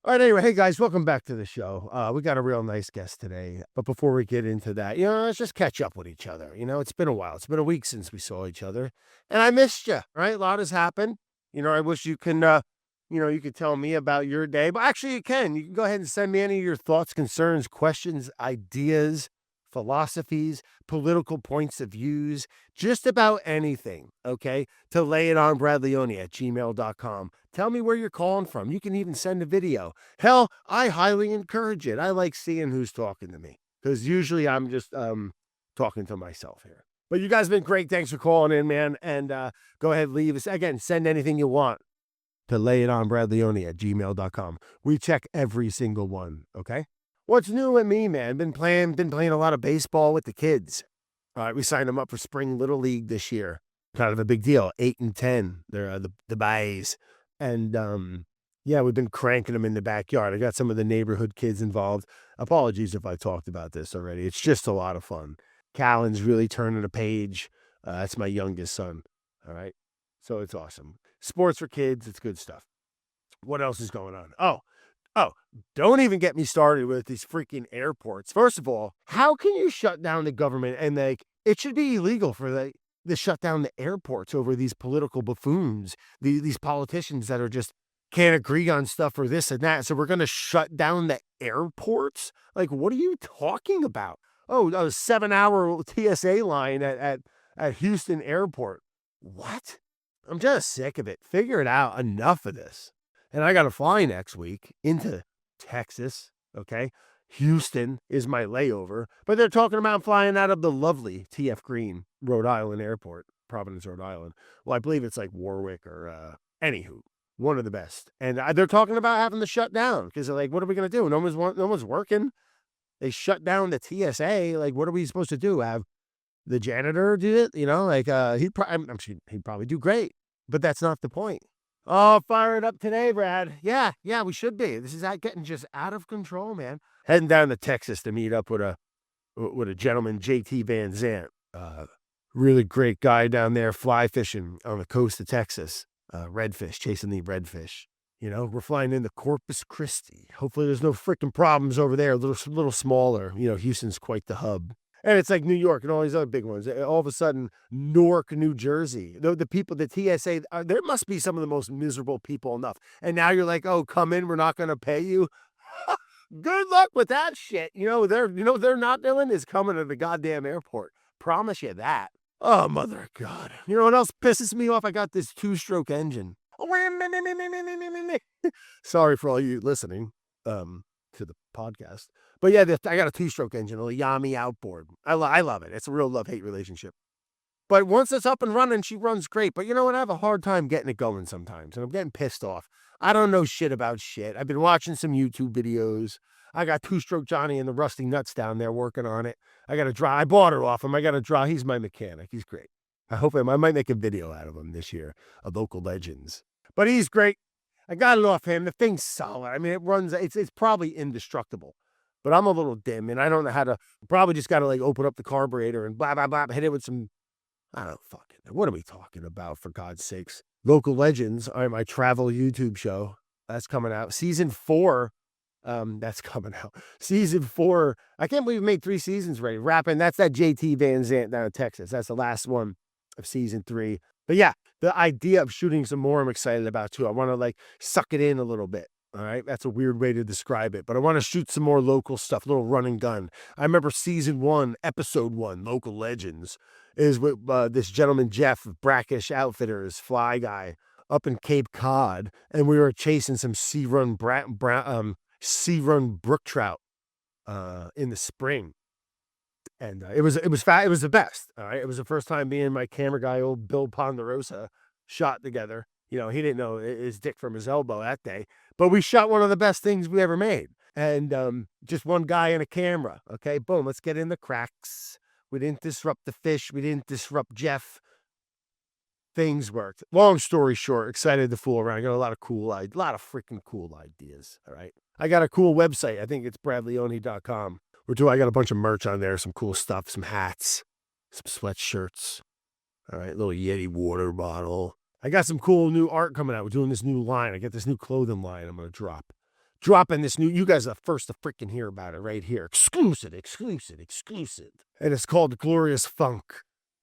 All right, anyway, hey guys, welcome back to the show. We got a real nice guest today. But before we get into that, let's just catch up with each other. It's been a while. It's been a week since we saw each other. And I missed you, right? A lot has happened. I wish you can, you could tell me about your day. But actually, you can. You can go ahead and send me any of your thoughts, concerns, questions, ideas, philosophies, political points of views, just about anything, okay? To layitonbradleone@gmail.com. Tell me where you're calling from. You can even send a video. Hell, I highly encourage it. I like seeing who's talking to me because usually I'm just talking to myself here. But you guys have been great. Thanks for calling in, man. And go ahead, leave us. Again, send anything you want to layitonbradleone@gmail.com. We check every single one, okay? What's new with me, man? Been playing a lot of baseball with the kids. All right, we signed them up for Spring Little League this year. Kind of a big deal. 8 and 10. They're the bays. And yeah, we've been cranking them in the backyard. I got some of the neighborhood kids involved. Apologies if I talked about this already. It's just a lot of fun. Callan's really turning a page. That's my youngest son. All right. So it's awesome. Sports for kids. It's good stuff. What else is going on? Oh, don't even get me started with these freaking airports. First of all, how can you shut down the government and it should be illegal for to shut down the airports over these political buffoons, these politicians that are just can't agree on stuff or this and that. So we're going to shut down the airports? Like, what are you talking about? Oh, a 7-hour TSA line at Houston Airport. What? I'm just sick of it. Figure it out. Enough of this. And I got to fly next week into Texas, okay? Houston is my layover. But they're talking about flying out of the lovely T.F. Green, Rhode Island Airport, Providence, Rhode Island. Well, I believe it's like Warwick or anywho, one of the best. And they're talking about having to shut down because they're like, what are we going to do? No one's working. They shut down the TSA. Like, what are we supposed to do? Have the janitor do it? I'm sure he'd probably do great. But that's not the point. Oh, fire it up today, Brad. Yeah, we should be. This is getting just out of control, man. Heading down to Texas to meet up with a gentleman, JT Van Zant. Really great guy down there fly fishing on the coast of Texas. Redfish, chasing the redfish. We're flying into Corpus Christi. Hopefully there's no freaking problems over there. A little smaller. Houston's quite the hub. And it's like New York and all these other big ones. All of a sudden, Newark, New Jersey, the people, the TSA, there must be some of the most miserable people enough. And now you're like, oh, come in, we're not going to pay you. Good luck with that shit. They're not Dylan is coming to the goddamn airport. Promise you that. Oh, mother of God. You know what else pisses me off? I got this 2-stroke engine. Sorry for all you listening to the podcast. But yeah, I got a 2-stroke engine, a Yami outboard. I love it. It's a real love-hate relationship. But once it's up and running, she runs great. But you know what? I have a hard time getting it going sometimes, and I'm getting pissed off. I don't know shit about shit. I've been watching some YouTube videos. I got 2-stroke Johnny and the Rusty Nuts down there working on it. I bought her off him. I got to draw. He's my mechanic. He's great. I might make a video out of him this year, of local legends. But he's great. I got it off him. The thing's solid. I mean, it runs. It's probably indestructible. But I'm a little dim, and I don't know how to. Probably just got to open up the carburetor and blah blah blah. Hit it with some. I don't fucking know. What are we talking about, for God's sakes? Local Legends. All right, my travel YouTube show that's coming out. Season 4. That's coming out. Season 4. I can't believe we made 3 seasons already. Rapping. That's that JT Van Zant down in Texas. That's the last one of season 3. But yeah, the idea of shooting some more, I'm excited about too. I want to suck it in a little bit. All right. That's a weird way to describe it, but I want to shoot some more local stuff, little run and gun. I remember season 1, episode 1, Local Legends, is with this gentleman, Jeff, Brackish Outfitters, fly guy up in Cape Cod. And we were chasing some sea-run brook trout in the spring. And it was the best. All right. It was the first time me and my camera guy, old Bill Ponderosa, shot together. He didn't know his dick from his elbow that day, but we shot one of the best things we ever made. And just one guy and a camera. Okay, boom, let's get in the cracks. We didn't disrupt the fish. We didn't disrupt Jeff. Things worked. Long story short, excited to fool around. I got a lot of freaking cool ideas. All right. I got a cool website. I think it's bradleone.com. I got a bunch of merch on there, some cool stuff, some hats, some sweatshirts. All right, little Yeti water bottle. I got some cool new art coming out. We're doing this new line. I got this new clothing line I'm going to drop. dropping this new, you guys are the first to freaking hear about it right here. Exclusive. And it's called Glorious Funk.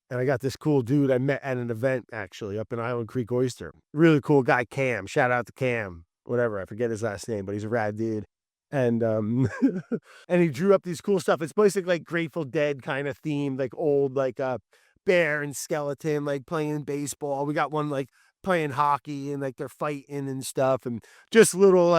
And I got this cool dude I met at an event, actually, up in Island Creek Oyster. Really cool guy, Cam. Shout out to Cam. Whatever, I forget his last name, but he's a rad dude. And and he drew up these cool stuff. It's basically like Grateful Dead kind of theme, like old, like bear and skeleton, like playing baseball. We got one like playing hockey and like they're fighting and stuff, and just little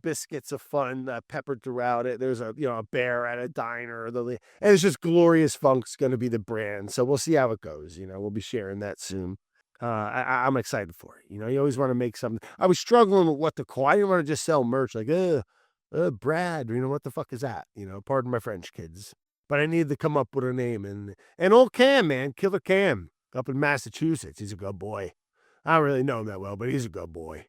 biscuits of fun peppered throughout it. There's a bear at a diner, and it's just Glorious Funk's going to be the brand. So we'll see how it goes. We'll be sharing that soon. I'm excited for it. You always want to make something. I was struggling with what to call. I didn't want to just sell merch like, Brad. What the fuck is that? Pardon my French, kids. But I needed to come up with a name, and old Cam, man, Killer Cam, up in Massachusetts. He's a good boy. I don't really know him that well, but he's a good boy.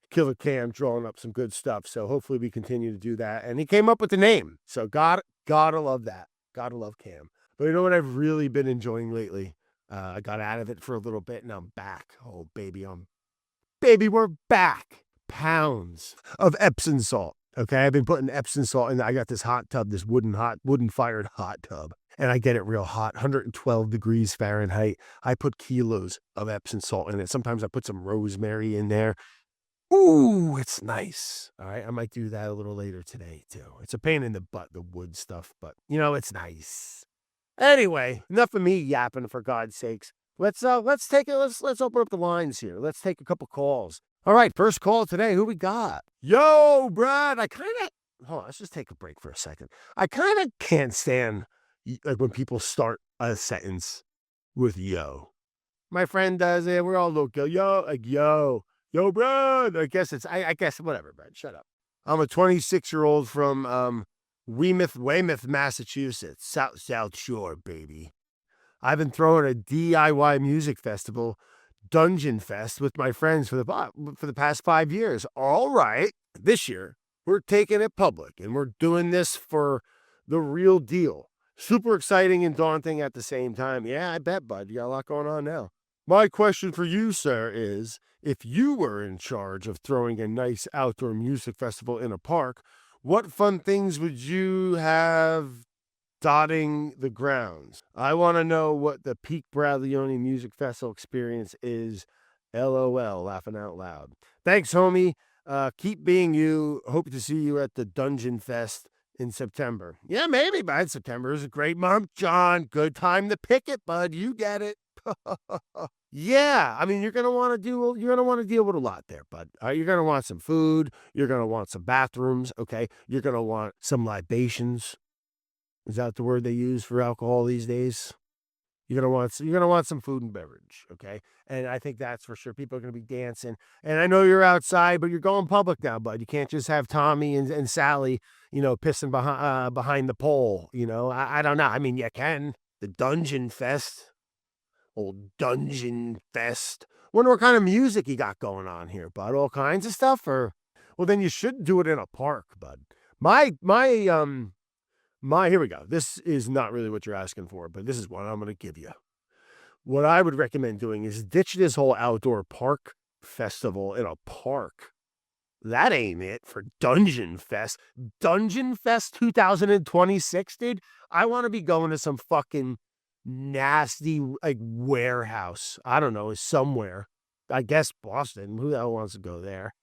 Killer Cam drawing up some good stuff. So hopefully we continue to do that. And he came up with the name. So gotta love that. Gotta love Cam. But you know what I've really been enjoying lately? I got out of it for a little bit and I'm back. Oh, baby, we're back. Pounds of Epsom salt. Okay, I've been putting Epsom salt in. I got this hot tub, this wooden-fired hot tub. And I get it real hot, 112 degrees Fahrenheit. I put kilos of Epsom salt in it. Sometimes I put some rosemary in there. Ooh, it's nice. All right, I might do that a little later today, too. It's a pain in the butt, the wood stuff, but, it's nice. Anyway, enough of me yapping, for God's sakes. Let's open up the lines here. Let's take a couple calls. All right, first call today. Who we got? Yo, Brad, hold on, let's just take a break for a second. I kind of can't stand like when people start a sentence with yo. My friend does it. We're all local. Yo, Brad. I guess whatever, Brad. Shut up. I'm a 26-year-old from Weymouth, Massachusetts, South Shore, baby. I've been throwing a DIY music festival, Dungeon Fest, with my friends for the past 5 years. All right, this year we're taking it public and we're doing this for the real deal. Super exciting and daunting at the same time. Yeah, I bet, bud. You got a lot going on now. My question for you, sir, is if you were in charge of throwing a nice outdoor music festival in a park, what fun things would you have dotting the grounds? I want to know what the peak Bradleone Music Festival experience is. LOL, laughing out loud. Thanks, homie. Keep being you. Hope to see you at the Dungeon Fest in September. Yeah, maybe, bud. September is a great month, John. Good time to pick it, bud. You get it. Yeah, I mean, you're gonna want to deal with a lot there, bud. You're gonna want some food. You're gonna want some bathrooms. Okay, you're gonna want some libations. Is that the word they use for alcohol these days? You're gonna want some food and beverage. Okay, and I think that's for sure. People are gonna be dancing. And I know you're outside, but you're going public now, bud. You can't just have Tommy and Sally, pissing behind the pole. I don't know. I mean, you can. The Dungeon Fest. Old Dungeon Fest. Wonder what kind of music you got going on here, bud. All kinds of stuff, or well, then you should do it in a park, bud. My here we go. This is not really what you're asking for, but this is what I'm going to give you. What I would recommend doing is ditch this whole outdoor park festival in a park. That ain't it for Dungeon Fest. Dungeon Fest 2026, dude. I want to be going to some fucking nasty like warehouse. I don't know, somewhere. I guess Boston. Who the hell wants to go there?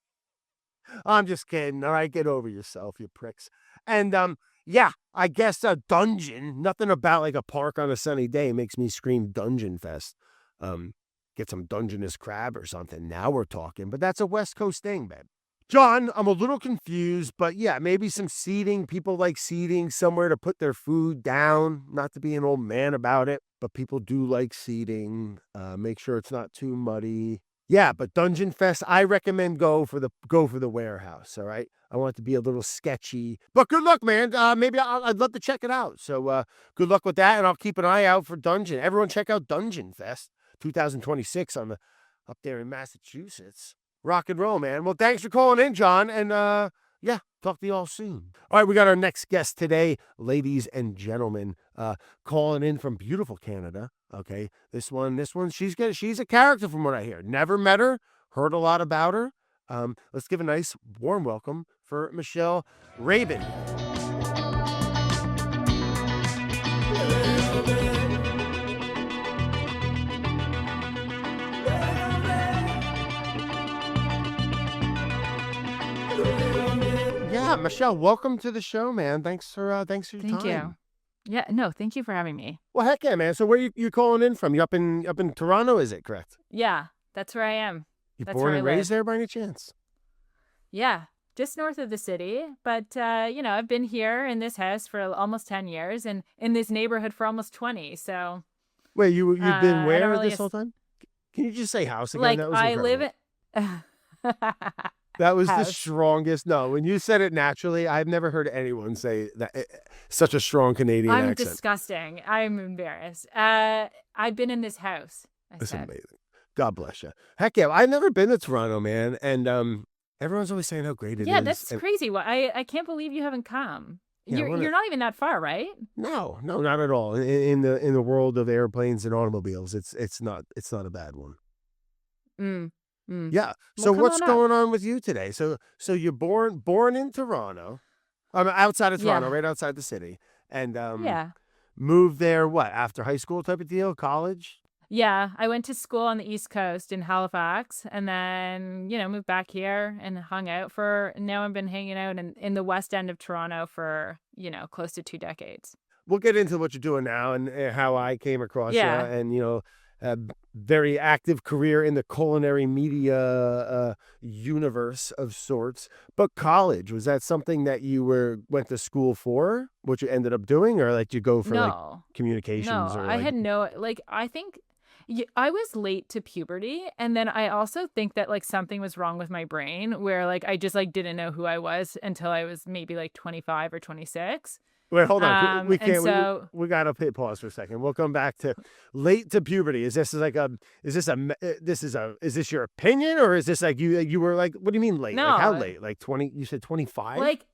I'm just kidding. All right, get over yourself, you pricks. And yeah, I guess a dungeon. Nothing about like a park on a sunny day makes me scream Dungeon Fest. Get some Dungeness crab or something. Now we're talking. But that's a West Coast thing, babe. John, I'm a little confused, but yeah, maybe some seating. People like seating, somewhere to put their food down. Not to be an old man about it, but people do like seating. Make sure it's not too muddy. Yeah, but Dungeon Fest, I recommend go for the warehouse. All right, I want it to be a little sketchy, but good luck, man. Maybe I'd love to check it out. So good luck with that, and I'll keep an eye out for Dungeon. Everyone, check out Dungeon Fest 2026 up there in Massachusetts. Rock and roll, man. Well, thanks for calling in, John. And yeah, talk to you all soon. All right, we got our next guest today, ladies and gentlemen, calling in from beautiful Canada. Okay, this one, she's a character from what I hear. Never met her, heard a lot about her. Let's give a nice warm welcome for Michelle Rabin. Yeah, Michelle, welcome to the show, man. Thanks for your Thank time. you. Yeah, no, thank you for having me. Well, heck yeah, man. So where you calling in from? You up in Toronto, is it correct? Yeah, that's where I am. You That's born where I and raised live. there by any chance? Yeah, just north of the city. But, I've been here in this house for almost 10 years and in this neighborhood for almost 20. So Wait, you've been I don't where really, this whole time? Can you just say house again? like, That was I live incredible. in That was the house. strongest. No, when you said it naturally, I've never heard anyone say that such a strong Canadian I'm accent. disgusting. I'm embarrassed. I've been in this house, I It's said. amazing. God bless you. Heck yeah, I've never been to Toronto, man, and everyone's always saying how great it Yeah, is. that's And crazy. Well, I can't believe you haven't come. yeah, I You're not even that far, right? no, not at all. In the world of airplanes and automobiles, it's not a bad one. Mm, mm. Yeah. Well, So come what's on up. going on with you today? So you're born in Toronto, outside of Toronto, Yeah. right outside the city, and Yeah. moved there what after high school type of deal, college. Yeah, I went to school on the East Coast in Halifax and then, moved back here and hung out now I've been hanging out in the West End of Toronto for, close to 2 decades. We'll get into what you're doing now and how I came across you, Yeah. and a very active career in the culinary media universe of sorts. But college, was that something that you went to school for? What you ended up doing, or like you go for like No. communications No, or I like? had I think I was late to puberty. And then I also think that like something was wrong with my brain where like I just like didn't know who I was until I was maybe like 25 or 26. Wait, hold on. We And can't. so We gotta hit pause for a second. We'll come back to late to puberty. Is this like a? Is this a? Is this your opinion, or is this like you were like? What do you mean late? Like how no, late? Like 20? You said 25? like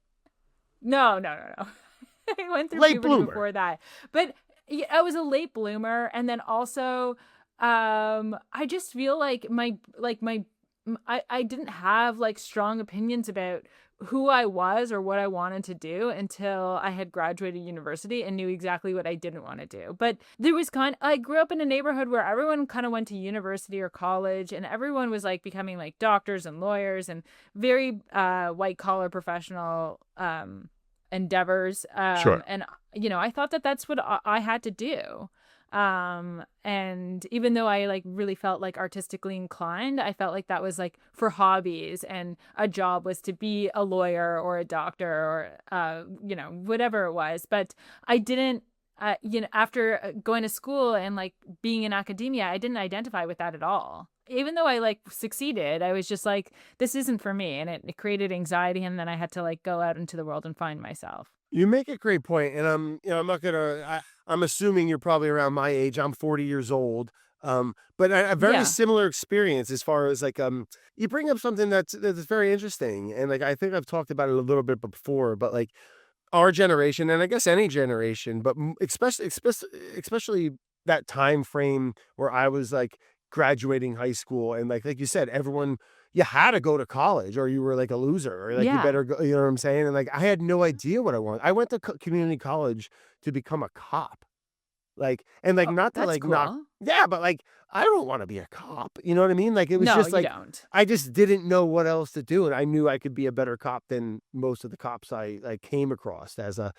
no. I went through Late puberty bloomer. before that. But yeah, I was a late bloomer and then also I just feel like I didn't have like strong opinions about who I was or what I wanted to do until I had graduated university and knew exactly what I didn't want to do. But I grew up in a neighborhood where everyone kind of went to university or college and everyone was like becoming like doctors and lawyers and very white collar professional endeavors. Sure. And I thought that that's what I had to do. And even though I like really felt like artistically inclined, I felt like that was like for hobbies and a job was to be a lawyer or a doctor or whatever it was. But I didn't after going to school and like being in academia, I didn't identify with that at all. Even though I like succeeded, I was just like, this isn't for me. And it created anxiety. And then I had to like go out into the world and find myself. You make a great point, and I'm not gonna. I'm assuming you're probably around my age. I'm 40 years old. But a very Yeah. similar experience as far as like you bring up something that's very interesting, and like I think I've talked about it a little bit before, but like our generation, and I guess any generation, but especially that time frame where I was like graduating high school, and like you said, everyone you had to go to college or you were like a loser or like you Yeah. better go, you know what I'm saying? And like I had no idea what I wanted. I went to community college to become a cop. Like, and like Oh, not to that's like knock, cool. yeah, but like I don't want to be a cop. You know what I mean? Like it was No, just you like don't. I just didn't know what else to do, and I knew I could be a better cop than most of the cops I came across as a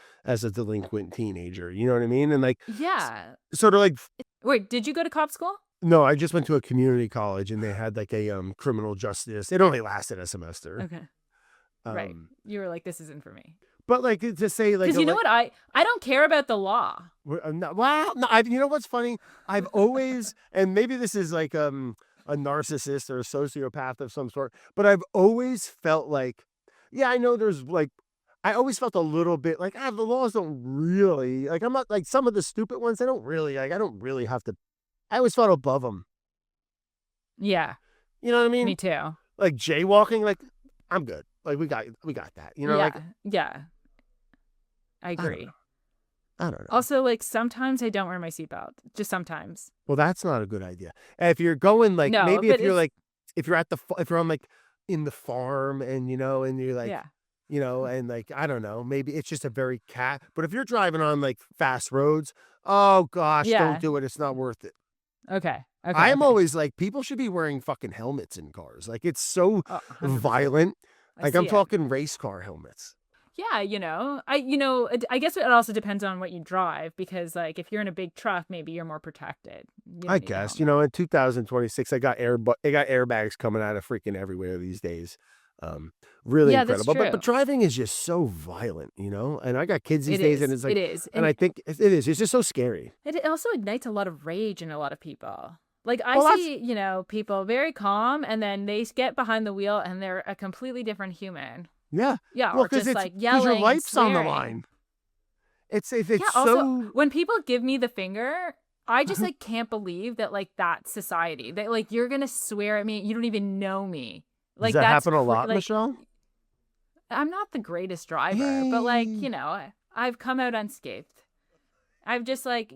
delinquent teenager. You know what I mean? And like Yeah. sort of like Wait, did you go to cop school? no, I just went to a community college and they had like a criminal justice. It only lasted a semester. Okay. Right. Um, You were like, this isn't for me. but like to say like Because you know what? I don't care about the law. well, no, you know what's funny? I've always, and maybe this is like a narcissist or a sociopath of some sort, but I've always felt like, yeah, I know there's like, I always felt a little bit like the laws don't really like. I'm not like some of the stupid ones. They don't really like. I don't really have to. I always felt above them. Yeah, You know what I me mean? too. Like jaywalking, like I'm good. Like we got that. You know, like Yeah. I I don't agree. know. I don't know. Also, like sometimes I don't wear my seatbelt. Just sometimes. Well, that's not a good idea. And if you're going like No, maybe but if you're like if you're at the if you're on like in the farm and, and you're like, Yeah. and like, I don't know, maybe it's just a very but if you're driving on like fast roads, oh gosh, don't Yeah. do it. It's not worth it. Okay. Okay. I am Okay. always like, people should be wearing fucking helmets in cars. Like, it's so Oh, 100%. violent. I Like, I'm see it. talking race car helmets. Yeah, I guess it also depends on what you drive because like if you're in a big truck, maybe you're more protected. You I don't need a guess, helmet. in 2026, I got airbags coming out of freaking everywhere these days. Really Yeah, that's incredible. But true. driving is just so violent, and I got kids these It days, and is. it's It like, is. and I think it is. It's just so scary. It also ignites a lot of rage in a lot of people. Like I Well, that's see, people very calm and then they get behind the wheel and they're a completely different human. yeah. Yeah, Well, or because just it's like because your yelling and life's on the swearing. line. It's Yeah, also so. when people give me the finger, I just like can't believe that like that's society. That like you're going to swear at me, you don't even know me. Does Like that that's happen a lot, like Michelle? I'm not the greatest driver, but like, Hey. I've come out unscathed. I've just like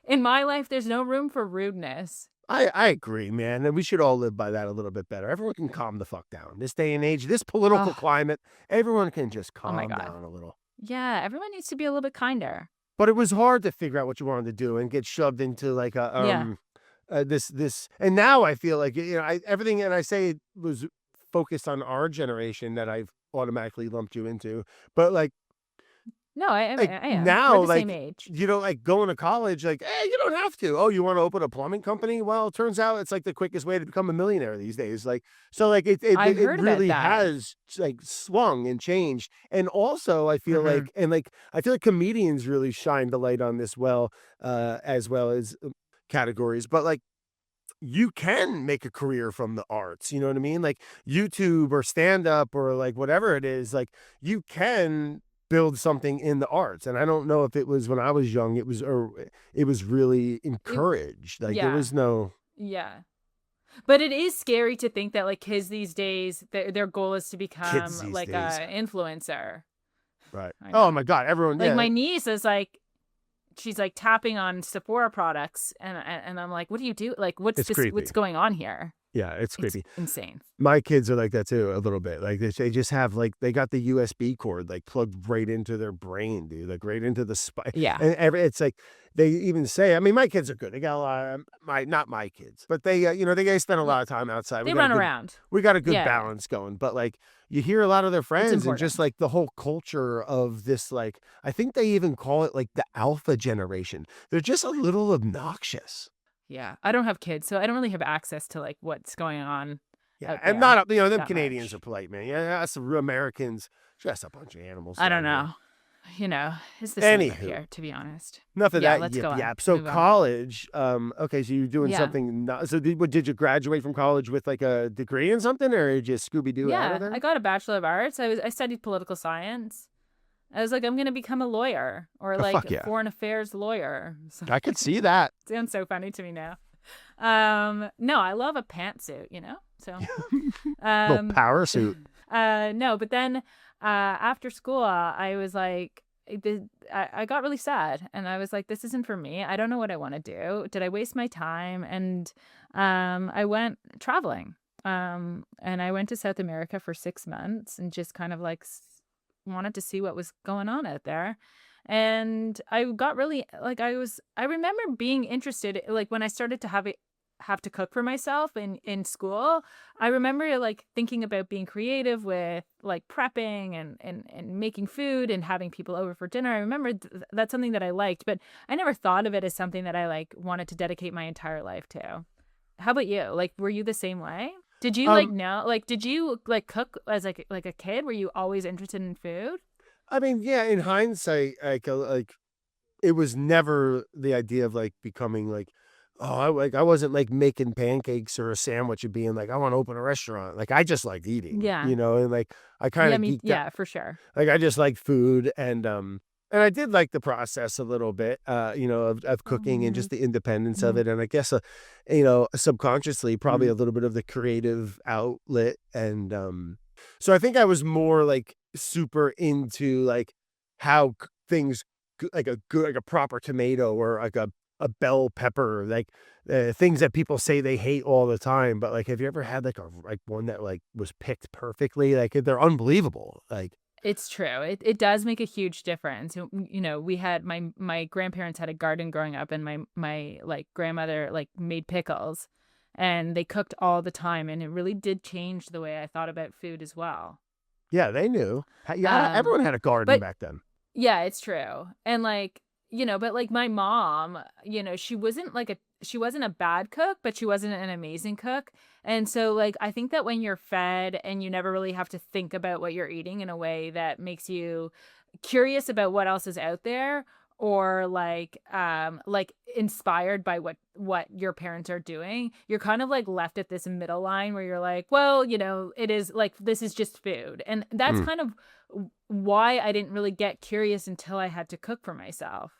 in my life there's no room for rudeness. I agree, man. And we should all live by that a little bit better. Everyone can calm the fuck down. This day and age, this political Oh, climate, everyone can just oh my calm God. down a little. Yeah, everyone needs to be a little bit kinder. But it was hard to figure out what you wanted to do and get shoved into like a Yeah. this. And now I feel like everything, and I say it was focused on our generation that I've automatically lumped you into. But No, I like am. We're now, the same like, age. like going to college, like, hey, you don't have to. Oh, you want to open a plumbing company? Well, it turns out it's like the quickest way to become a millionaire these days. Like, so like I've it heard about really that. has like swung and changed. And also I feel Mhm. like, I feel like comedians really shine the light on this as well as categories. But like, you can make a career from the arts, you know what I mean? Like YouTube or stand up or like whatever it is, like you can build something in the arts. And I don't know if it was when I was young, it was really It, encouraged. Like there yeah. was no Yeah. But it is scary to think that like kids these days their goal is to kids become these like days. a influencer. Right. I Oh know. my God. Everyone. Like Yeah. my niece is like she's like tapping on Sephora products and I'm like, what do you do? Like It's creepy. what's going on here? Yeah. It's It's creepy. insane. My kids are like that too, a little bit. Like they just have like they got the USB cord like plugged right into their brain, dude, like right into the spine. Yeah. And it's like they even say, I mean, my kids are good. They got a lot of not my kids, but they, they spend a Yeah. lot of time outside. They run around. We got a good Yeah, yeah. balance going. But like you hear a lot of their It's friends and just important. like the whole culture of this, like I think they even call it like the alpha generation. They're just a little obnoxious. Yeah. I don't have kids, so I don't really have access to like what's going on Yeah, out and there not them that Canadians much. are polite, man. Yeah, us Americans, just a bunch of animals I don't down here. know. It's the same up Anywho, here, to be honest. enough of Yeah, that let's yip go on. yap. So Move on. college, okay, so you're doing Yeah. something. So did you graduate from college with like a degree in something, or did you Scooby Doo out of Yeah, there? I got a Bachelor of Arts. I studied political science. I was like, I'm gonna become a lawyer or Oh like fuck a yeah, foreign affairs lawyer. So, I could see that. sounds so funny to me now. No, I love a pantsuit, So, Little um, power suit. no, but then after school, I was like, I got really sad, and I was like, this isn't for me. I don't know what I want to do. Did I waste my time? And I went traveling. And I went to South America for 6 months and just kind of like wanted to see what was going on out there. And I got really like I remember being interested like when I started to have to cook for myself in school. I remember like thinking about being creative with like prepping and making food and having people over for dinner. I remember that's something that I liked, but I never thought of it as something that I like wanted to dedicate my entire life to. How about you? Like, were you the same way? Did you like Um, know? Like, did you like cook as like a kid? Were you always interested in food? I mean, yeah, in hindsight, like it was never the idea of like becoming like, oh, I wasn't like making pancakes or a sandwich and being like, I want to open a restaurant. Like I just liked eating, Yeah, and like I kind yeah, of geeked out. yeah, for sure. Like I just like food and I did like the process a little bit, of cooking and Mm-hmm. just the independence of Mm-hmm. it. And I guess, subconsciously, probably a little bit of the creative outlet. And so I think I was more like super into like how things like a good, like a proper tomato or like a bell pepper, like things that people say they hate all the time. But like, have you ever had like one that like was picked perfectly? Like they're unbelievable. Like, It's true. It does make a huge difference. You know, we had my grandparents had a garden growing up, and my like grandmother like made pickles, and they cooked all the time, and it really did change the way I thought about food as well. yeah, they knew. Yeah, Um, everyone had a garden but back then. Yeah, it's true. And like, you know, but like my mom, you know, she wasn't a bad cook, but she wasn't an amazing cook. And so like I think that when you're fed and you never really have to think about what you're eating in a way that makes you curious about what else is out there, or like inspired by what your parents are doing, you're kind of like left at this middle line where you're like, well, you know, it is like this is just food. And that's Mm. kind of why I didn't really get curious until I had to cook for myself.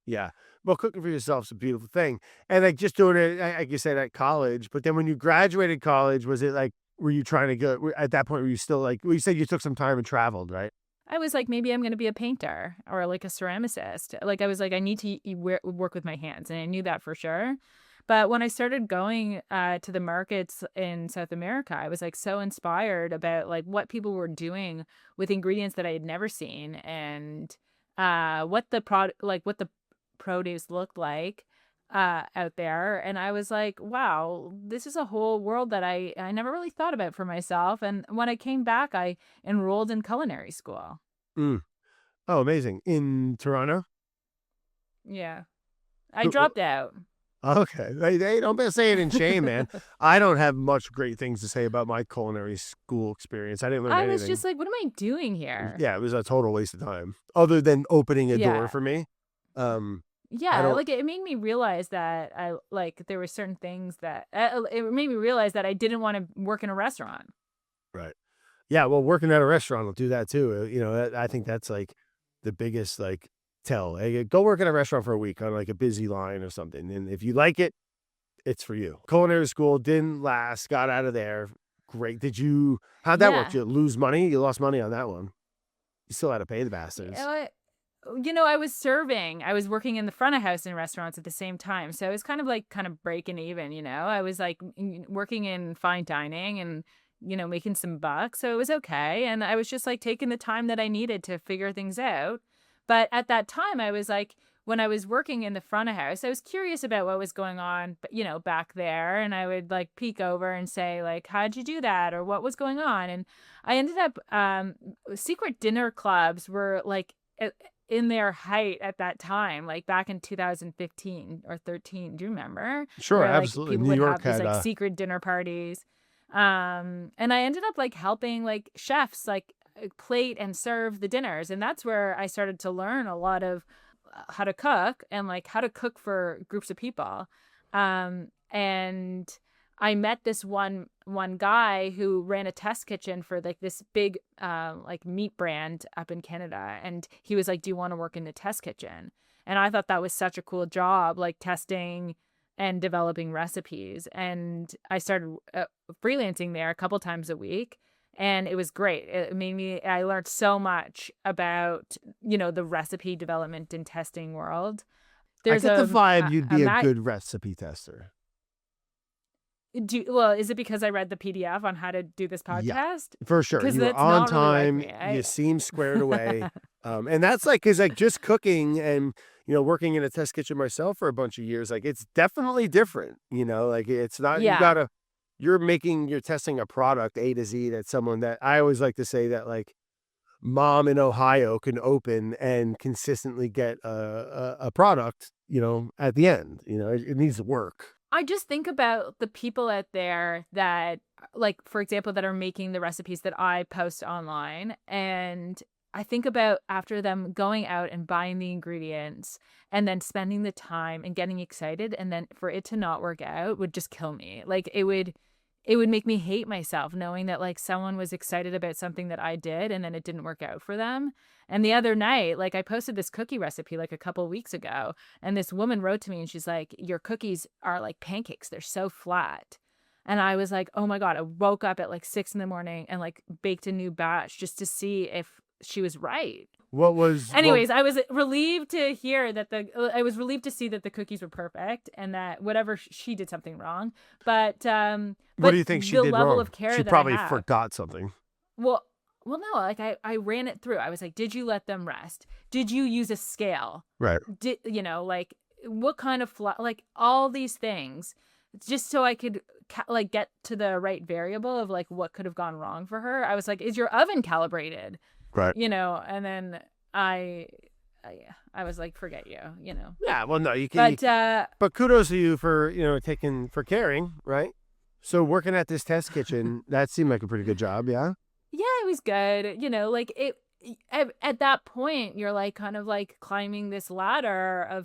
Yeah. Well, cooking for yourself is a beautiful thing. And like just doing it, like you said, at college. But then when you graduated college, was it like, were you trying to go at that point? Were you still like, well, you said you took some time and traveled, right? I was like, maybe I'm going to be a painter or like a ceramicist. Like I was like, I need to work with my hands, and I knew that for sure. But when I started going to the markets in South America, I was like so inspired about like what people were doing with ingredients that I had never seen, and what the produce looked like out there. And I was like, wow, this is a whole world that I never really thought about for myself. And when I came back, I enrolled in culinary school. Mm. Oh, amazing. In Toronto? Yeah. I Who- dropped out. Okay. They don't say it in shame, man. I don't have much great things to say about my culinary school experience. I didn't learn I was anything. just like, what am I doing here? Yeah, it was a total waste of time, other than opening a door Yeah. for me. I Yeah, don't. like it made me realize that I like there were certain things that it made me realize that I didn't want to work in a restaurant. Right. Yeah, well, working at a restaurant will do that too. I think that's like the biggest like tell. Hey, go work at a restaurant for a week on like a busy line or something. And if you like it, it's for you. Culinary school didn't last, got out of there. Great. How'd that work? Yeah. Did you lose money? You lost money on that one. You still had to pay the bastards. Uh, You know, I was serving. I was working in the front of house in restaurants at the same time. So it was kind of breaking even, you know. I was like working in fine dining and, you know, making some bucks. So it was okay. And I was just like taking the time that I needed to figure things out. But at that time, I was like, when I was working in the front of house, I was curious about what was going on, but you know, back there. And I would like peek over and say, like, how'd you do that? Or what was going on? And I ended up, secret dinner clubs were like, in their height at that time, like back in 2015 or 13. Do you remember? Sure, Where like absolutely. people New would York have these had like secret dinner parties. And I ended up like helping like chefs like plate and serve the dinners. And that's where I started to learn a lot of how to cook and like how to cook for groups of people. And I met this one guy who ran a test kitchen for like this big like meat brand up in Canada, and he was like, "Do you want to work in the test kitchen?" And I thought that was such a cool job, like testing and developing recipes. And I started freelancing there a couple times a week, and it was great. It made me I learned so much about, you know, the recipe development and testing world. I There's get the vibe you'd a be a Mac. good recipe tester. Well, is it because I read the PDF on how to do this Yeah, podcast? for sure. Because You were that's on not really like time. me. You seem squared away. And that's like, cause like just cooking and, working in a test kitchen myself for a bunch of years, like it's definitely different, like it's not, Yeah. you're testing a product A to Z that someone that I always like to say that like mom in Ohio can open and consistently get a product, at the end, it needs to work. I just think about the people out there that, like, for example, that are making the recipes that I post online. And I think about after them going out and buying the ingredients and then spending the time and getting excited. And then for it to not work out would just kill me. Like, it would make me hate myself knowing that like someone was excited about something that I did and then it didn't work out for them. And the other night, like I posted this cookie recipe like a couple weeks ago, and this woman wrote to me and she's like, "Your cookies are like pancakes. They're so flat." And I was like, "Oh my God." I woke up at like 6 in the morning and like baked a new batch just to see if she was right. What was? Anyways, I was relieved to hear that I was relieved to see that the cookies were perfect and that whatever she did something wrong. But What do you think she the did level wrong? of care She that probably I have. forgot something. Well, no, like I ran it through. I was like, did you let them rest? Did you use a scale? Right. Did like what kind of like all these things, just so I could like get to the right variable of like what could have gone wrong for her. I was like, is your oven calibrated? Right. And then I was like, forget you, Yeah. Well, no, you can. But kudos to you for for caring, right? So working at this test kitchen, that seemed like a pretty good job. Yeah. Yeah, it was good. Like it at that point, you're like kind of like climbing this ladder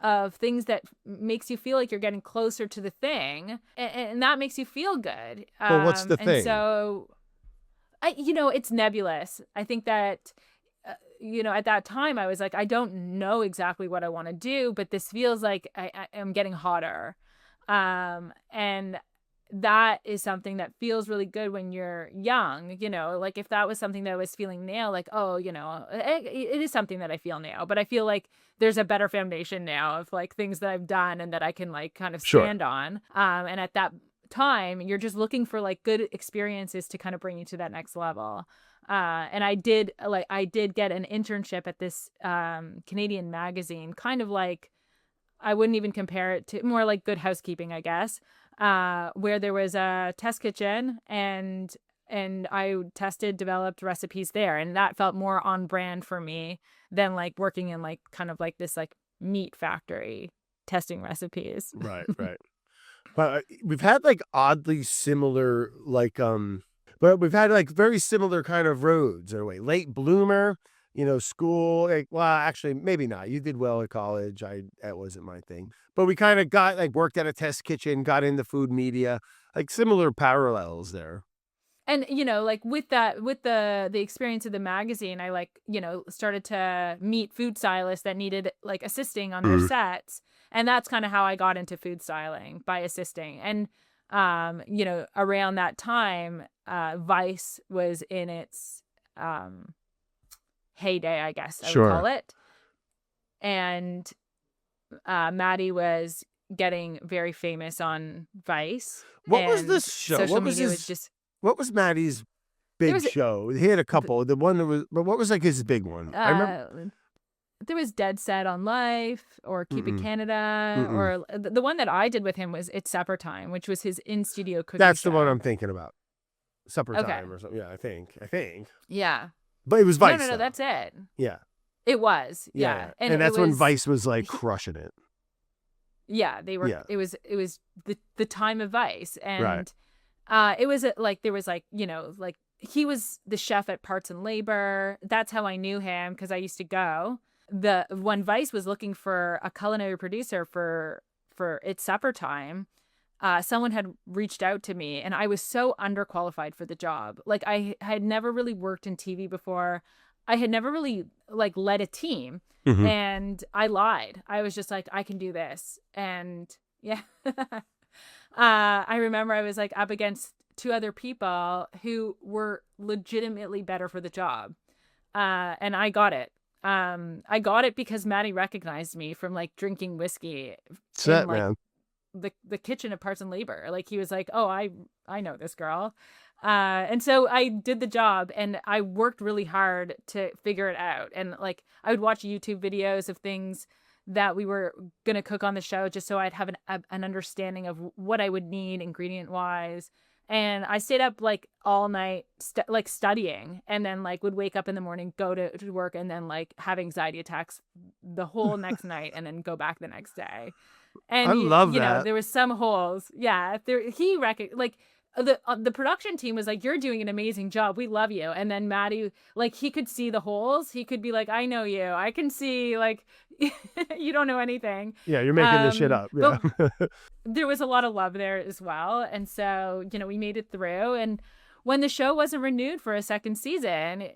of things that makes you feel like you're getting closer to the thing, and that makes you feel good. Well, what's the thing? And so, it's nebulous. I think that. At that time, I was like, I don't know exactly what I want to do, but this feels like I am getting hotter. And that is something that feels really good when you're young, like if that was something that I was feeling now, like, oh, it is something that I feel now, but I feel like there's a better foundation now of like things that I've done and that I can like kind of stand on. And at that time, you're just looking for like good experiences to kind of bring you to that next level. And I did get an internship at this Canadian magazine, kind of like, I wouldn't even compare it to, more like Good Housekeeping, I guess, where there was a test kitchen and I developed recipes there, and that felt more on brand for me than like working in like kind of like this like meat factory testing recipes. Right. But we've had like oddly similar but we've had like very similar kind of roads in a way. Late bloomer, school. Like, well, actually, maybe not. You did well at college. That wasn't my thing. But we kind of got like worked at a test kitchen, got into food media, like similar parallels there. And, like with the experience of the magazine, I like, started to meet food stylists that needed like assisting on their sets. And that's kind of how I got into food styling, by assisting. And, around that time, Vice was in its heyday, I guess I would call it. And Matty was getting very famous on Vice. What was this show? Social media was just... What was Matty's big show? He had a couple. The one that was, but what was like his big one? I remember there was Dead Set on Life or Keep It Canada, or the one that I did with him was It's Supper Time, which was his in-studio cooking That's show. the one I'm thinking about. Supper Time or something. Yeah, I think. Yeah. But it was Vice. No, that's it. Yeah. It was. Yeah. And that's when Vice was like crushing it. Yeah, they were. Yeah. It was the time of Vice, and it was like there was like like he was the chef at Parts and Labor. That's how I knew him, because I used to go. When Vice was looking for a culinary producer for It's Supper Time, someone had reached out to me, and I was so underqualified for the job. Like I had never really worked in TV before. I had never really like led a team, and I lied. I was just like, I can do this. And yeah, I remember I was like up against two other people who were legitimately better for the job. And I got it. I got it because Matty recognized me from like drinking whiskey in like the kitchen of Parts and Labor. Like he was like, oh, I know this girl. And so I did the job, and I worked really hard to figure it out. And like I would watch YouTube videos of things that we were going to cook on the show, just so I'd have an understanding of what I would need ingredient wise. And I stayed up like all night, like studying, and then like would wake up in the morning, go to work, and then like have anxiety attacks the whole next night, and then go back the next day. And I love that. There was some holes. Yeah. The production team was like, you're doing an amazing job. We love you. And then Matty, like, he could see the holes. He could be like, I know you. I can see, like, you don't know anything. Yeah, you're making this shit up. Yeah. There was a lot of love there as well. And so, we made it through. And when the show wasn't renewed for a second season,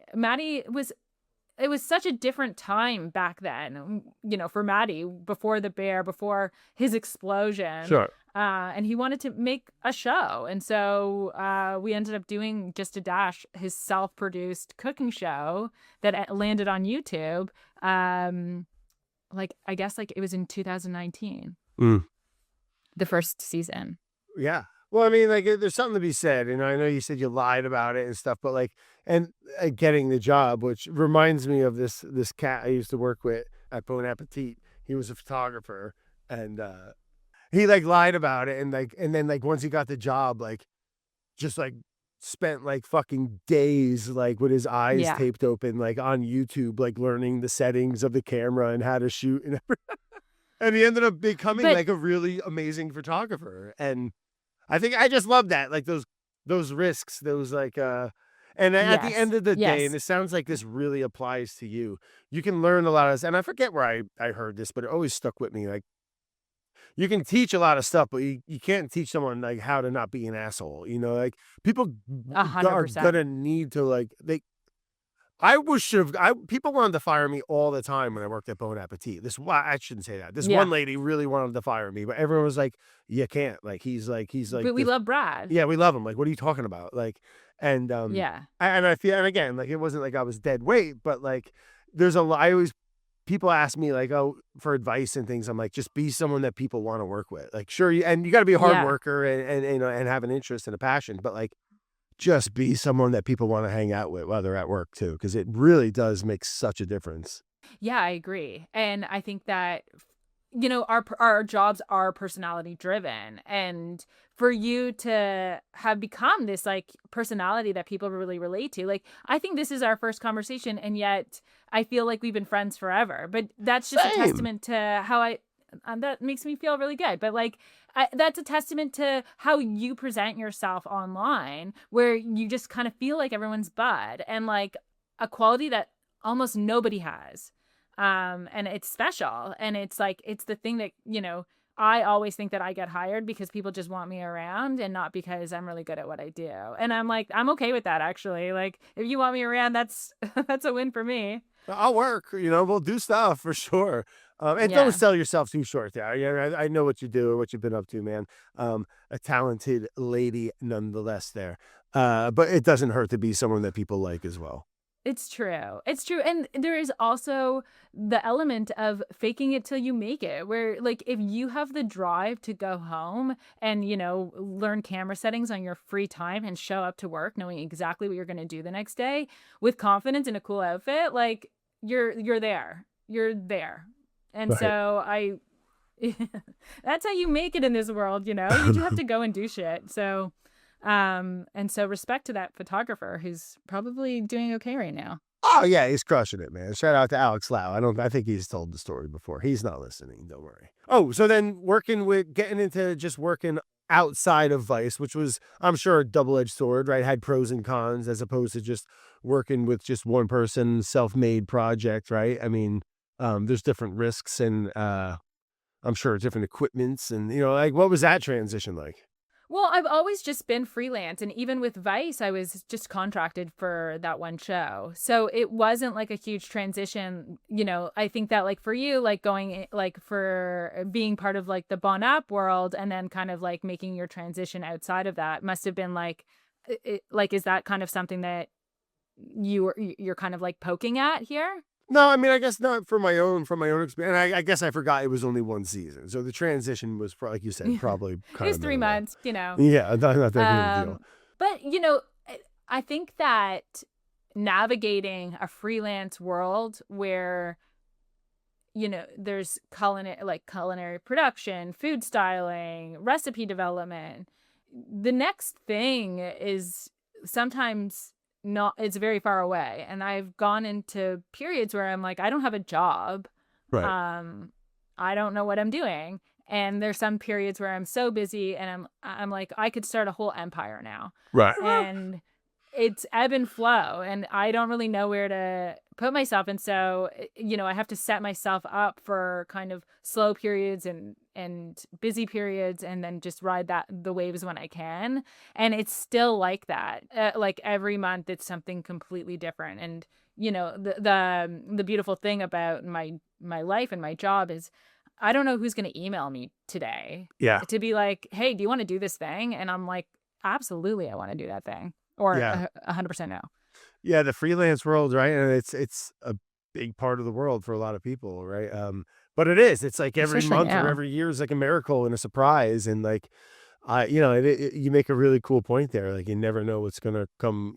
it was such a different time back then, for Matty, before the bear, before his explosion. Sure. and he wanted to make a show. And so we ended up doing Just a Dash, his self-produced cooking show that landed on YouTube. Like, I guess like it was in 2019, Mm. the first season. Yeah. Well, I mean, like, there's something to be said. And I know you said you lied about it and stuff, but like, and getting the job, which reminds me of this cat I used to work with at Bon Appetit. He was a photographer, and he like lied about it, and then like once he got the job, like just like spent like fucking days like with his eyes Yeah. taped open, like on YouTube, like learning the settings of the camera and how to shoot and and he ended up becoming But like a really amazing photographer. And I think I just love that, like those risks, those like and at the yes, end of the day, and yes, it sounds like this really applies to you. You can learn a lot of this, and I forget where I heard this, but it always stuck with me. Like you can teach a lot of stuff, but you can't teach someone like how to not be an asshole. You know, like people are 100%. gonna need to like they people wanted to fire me all the time when I worked at Bon Appetit. I shouldn't say that. This Yeah. one lady really wanted to fire me, but everyone was like, "You can't." Like he's like But we this, love Brad. yeah, we love him. Like, what are you talking about? Like, and Yeah. I feel, and again, like it wasn't like I was dead weight, but like there's a lot. I always people ask me like, oh, for advice and things. I'm like, just be someone that people want to work with. Like, sure, and you got to be a hard Yeah. worker and you know and have an interest and a passion, but like just be someone that people want to hang out with while they're at work too, because it really does make such a difference. Yeah, I agree. And I think that, you know, our jobs are personality driven. And for you to have become this like personality that people really relate to, like, I think this is our first conversation. And yet I feel like we've been friends forever. But that's just a Same. testament to how that makes me feel really good. But like, that's a testament to how you present yourself online, where you just kind of feel like everyone's bud, and like a quality that almost nobody has. And it's special, and it's like it's the thing that, you know, I always think that I get hired because people just want me around and not because I'm really good at what I do. And I'm like, I'm okay with that, actually. Like, if you want me around, that's that's a win for me. I'll work, you know, we'll do stuff for sure. And don't Yeah. sell yourself too short there. Yeah, I know what you do or what you've been up to, man. A talented lady nonetheless there. But it doesn't hurt to be someone that people like as well. It's true. It's true. And there is also the element of faking it till you make it, where like if you have the drive to go home and, you know, learn camera settings on your free time and show up to work knowing exactly what you're going to do the next day with confidence in a cool outfit, like you're there. You're there. And Right. so that's how you make it in this world, you know. You just have to go and do shit. So and so respect to that photographer who's probably doing okay right now. Oh yeah, he's crushing it, man. Shout out to Alex Lau. I think he's told the story before. He's not listening, don't worry. Oh, so then getting into just working outside of Vice, which was, I'm sure, a double-edged sword, right? Had pros and cons as opposed to just working with just one person, self-made project, right? I mean, there's different risks and I'm sure different equipments and, you know, like what was that transition like? Well, I've always just been freelance. And even with Vice, I was just contracted for that one show. So it wasn't like a huge transition. You know, I think that like for you, like going like for being part of like the Bon App world and then kind of like making your transition outside of that must have been like, like, is that kind of something that you're kind of like poking at here? No, I mean, I guess not from my own experience. And I guess I forgot it was only one season. So the transition was, like you said, probably It kind was of 3 minimal. months, you know. Yeah, not that big of a deal. But, you know, I think that navigating a freelance world where, you know, there's culinary production, food styling, recipe development, the next thing is sometimes not, it's very far away. And I've gone into periods where I'm like, I don't have a job. Right. I don't know what I'm doing. And there's some periods where I'm so busy and I'm like, I could start a whole empire now. Right. And it's ebb and flow, and I don't really know where to put myself. And so, you know, I have to set myself up for kind of slow periods and busy periods, and then just ride the waves when I can. And it's still like that. Like every month it's something completely different. And, you know, the beautiful thing about my life and my job is I don't know who's going to email me today Yeah. to be like, hey, do you want to do this thing? And I'm like, absolutely, I want to do that thing. Or Yeah. 100% no. Yeah, the freelance world, right? And it's a big part of the world for a lot of people, right? But it is. It's like every Especially month or now. every year is like a miracle and a surprise. And like, you make a really cool point there. Like, you never know what's gonna come.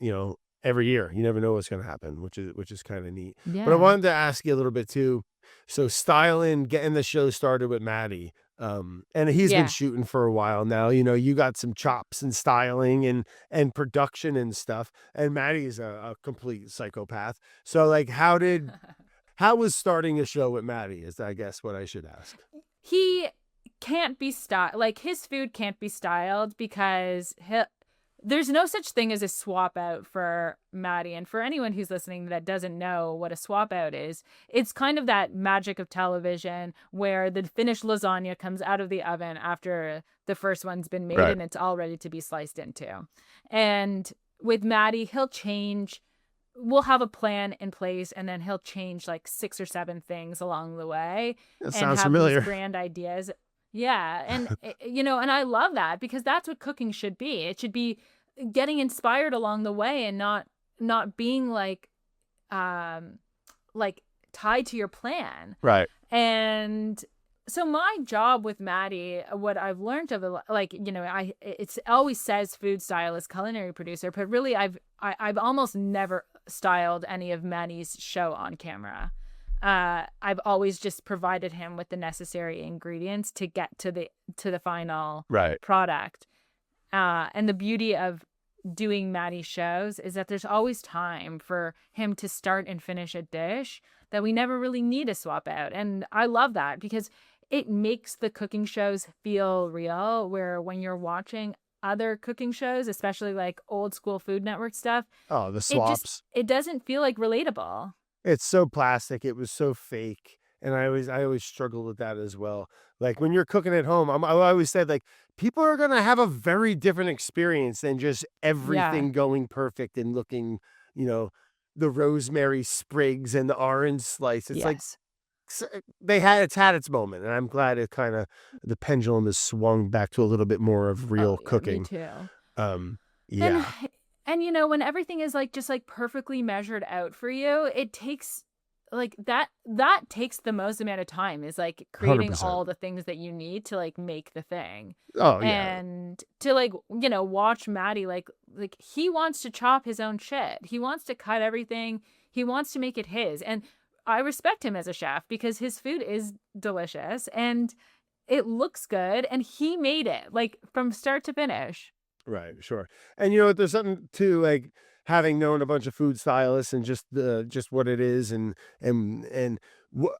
Every year, you never know what's gonna happen, which is kind of neat. But I Yeah. wanted to ask you a little bit too. So, styling, getting the show started with Matty. And he's been Yeah. shooting for a while now. You got some chops in styling and production and stuff. And Matty's a complete psychopath. So, like, how was starting a show with Matty? Is, I guess, what I should ask. He can't be styled. Like, his food can't be styled because there's no such thing as a swap out for Matty. And for anyone who's listening that doesn't know what a swap out is, it's kind of that magic of television where the finished lasagna comes out of the oven after the first one's been made, Right. and it's all ready to be sliced into. And with Matty, he'll change. We'll have a plan in place, and then he'll change like 6 or 7 things along the way That and sounds have familiar. these grand ideas. Yeah. And, and I love that because that's what cooking should be. It should be getting inspired along the way and not being like tied to your plan. Right. And so my job with Matty, what I've learned of it, it's always says food stylist, culinary producer, but really I've almost never styled any of Matty's show on camera. I've always just provided him with the necessary ingredients to get to the final Right. product. And the beauty of doing Matty's shows is that there's always time for him to start and finish a dish that we never really need a swap out. And I love that because it makes the cooking shows feel real, where when you're watching other cooking shows, especially like old school Food Network stuff, Oh, the swaps. it doesn't feel like relatable. It's so plastic. It was so fake. And I always struggled with that as well. Like, when you're cooking at home, I always said, like, people are going to have a very different experience than just everything going perfect and looking, the rosemary sprigs and the orange slice. It's like, it's had its moment. And I'm glad the pendulum has swung back to a little bit more of real cooking. Me too. Yeah. And when everything is like just like perfectly measured out for you, it takes like that takes the most amount of time, is like creating 100%. all the things that you need to like make the thing. Oh, yeah. And to like, watch Matty, like he wants to chop his own shit. He wants to cut everything. He wants to make it his. And I respect him as a chef because his food is delicious and it looks good, and he made it like from start to finish. Right, sure. And there's something to, like, having known a bunch of food stylists and just what it is, and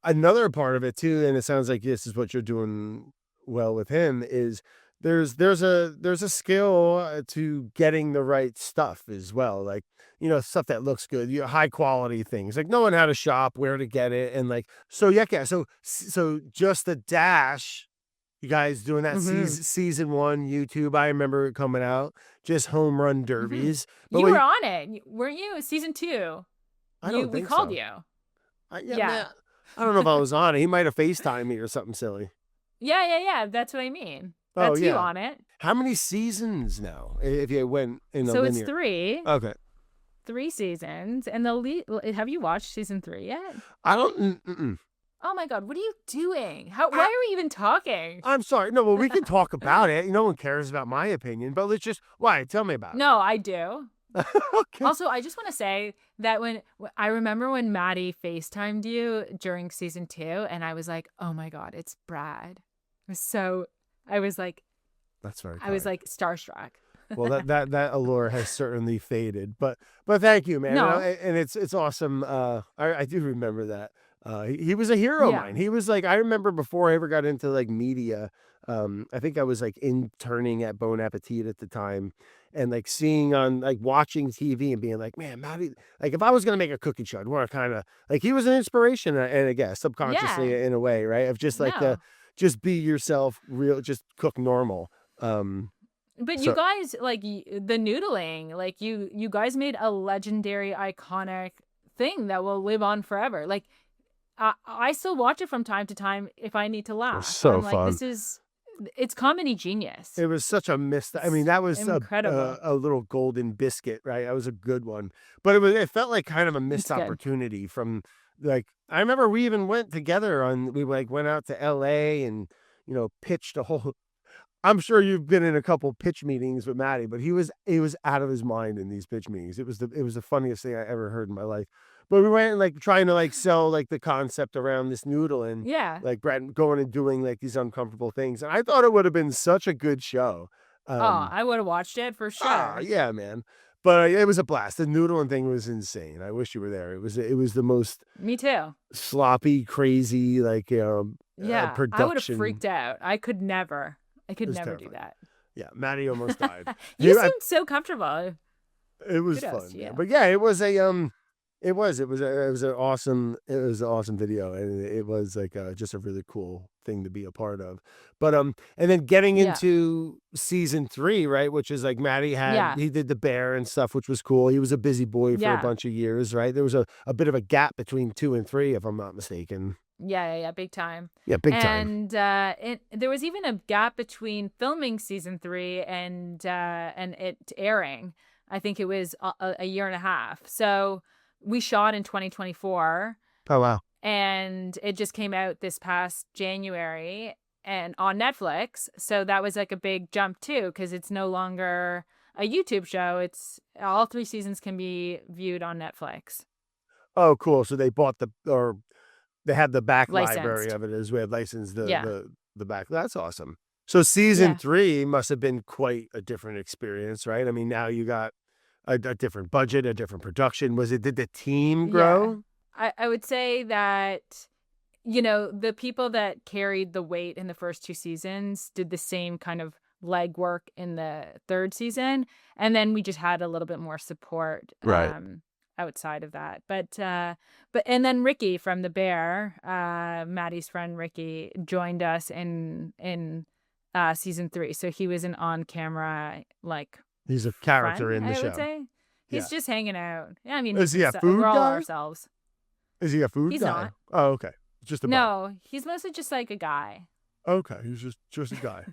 another part of it too. And it sounds like this is what you're doing well with him, is there's a skill to getting the right stuff as well. Like, stuff that looks good, high quality things, like knowing how to shop, where to get it, and like, so so just a dash. You guys doing that season 1 YouTube? I remember it coming out, just home run derbies. But you were on it, weren't you? Season 2. I don't think we called so. you. Man, I don't know if I was on it. He might have FaceTimed me or something silly. Yeah. That's what I mean. Oh, That's yeah. you on it. How many seasons now? If you went in the So linear? it's 3. Okay. 3 seasons, and have you watched season 3 yet? I don't. Oh my God, what are you doing? Why are we even talking? I'm sorry. No, well, we can talk about it. No one cares about my opinion, but why? Tell me about it. No, I do. Okay. Also, I just want to say that I remember when Matty FaceTimed you during season 2, and I was like, oh my God, it's Brad. I was like, that's very kind. I was like starstruck. Well, that allure has certainly faded, but thank you, man. No. And it's awesome. I do remember that. He was a hero of mine. He was like, I remember before I ever got into like media, I think I was like interning at Bon Appetit at the time, and like watching TV and being like, man, Matty, like if I was going to make a cooking show, I'd want to kind of like, he was an inspiration, and I guess subconsciously in a way, right? Of just like, just be yourself, just cook normal. But you guys, like the noodling, like you guys made a legendary, iconic thing that will live on forever. Like, I still watch it from time to time if I need to It was laugh. so I'm like, fun. it's comedy genius. It was such a missed. I mean, It's that was incredible. a little golden biscuit, right? That was a good one, but it felt like kind of a missed It's good. opportunity from like I remember we even went together on we like went out to L.A. and pitched a whole. I'm sure you've been in a couple pitch meetings with Matty, but he was out of his mind in these pitch meetings. It was the funniest thing I ever heard in my life. But we went like trying to like sell like the concept around this noodle and Yeah. like Brett going and doing like these uncomfortable things. And I thought it would have been such a good show. Oh, Um I would have watched it for sure. yeah, man. But it was a blast. The noodling thing was insane. I wish you were there. It was the most Me too. sloppy, crazy, like Yeah, I would have production. freaked out. I could never. I It could was never do terrifying. that. Yeah, Matty almost died. You I seemed so comfortable. It was Kudos fun, to man. you. But yeah, it was an awesome video, and it was like just a really cool thing to be a part of. But and then getting Yeah. into season 3, right, which is like Matty Yeah. he did the bear and stuff, which was cool. He was a busy boy for a Yeah. bunch of years, right? There was a bit of a gap between 2 and 3, if I'm not mistaken. Yeah, big time. Yeah, big time. And there was even a gap between filming season 3 and it airing. I think it was a year and a half. So we shot in 2024, Oh wow. and it just came out this past January and on Netflix. So that was like a big jump too, because it's no longer a YouTube show. It's all 3 seasons can be viewed on Netflix. Oh, cool. So they had the back library Licensed. of it as we had licensed Yeah. the back. That's awesome. So season Yeah. 3 must have been quite a different experience, right? I mean, now you got a different budget, a different production. Did the team Yeah. grow? I would say that, the people that carried the weight in the first 2 seasons did the same kind of legwork in the 3rd season. And then we just had a little bit more support Right. outside of that. And then Ricky from The Bear, Maddie's friend Ricky, joined us in season 3. So he was an on-camera like He's a character friend, in the I show. would say. He's Yeah. just hanging out. I mean, Is he a food we're all guy? ourselves. Is he a food He's guy? not. Oh, okay. Just a bud. No, he's mostly just like a guy. Okay, he's just a guy.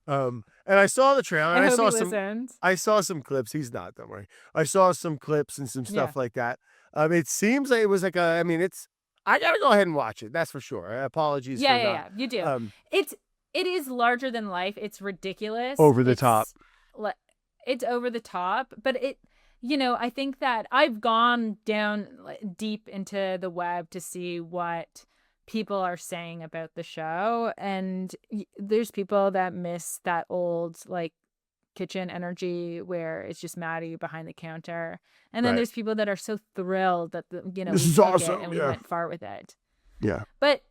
And I saw the trailer. I And I hope saw he some. listens. I saw some clips. He's not. Don't worry. I saw some clips and some stuff Yeah. like that. It seems like it was like I mean, I gotta go ahead and watch it. That's for sure. Apologies for not. Yeah. You do. It is larger than life. It's ridiculous. Over the top. It's over the top, but I think that I've gone down deep into the web to see what people are saying about the show, and there's people that miss that old like kitchen energy where it's just Matty behind the counter, and then Right. there's people that are so thrilled that This we is took awesome, it and we yeah. went far with it. Yeah. But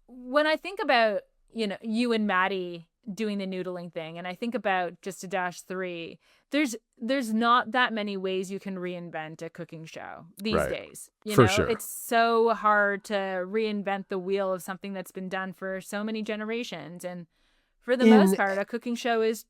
when I think about you and Matty doing the noodling thing, and I think about Just a Dash 3, there's not that many ways you can reinvent a cooking show these Right. days. For sure. It's so hard to reinvent the wheel of something that's been done for so many generations, and for the most part, a cooking show is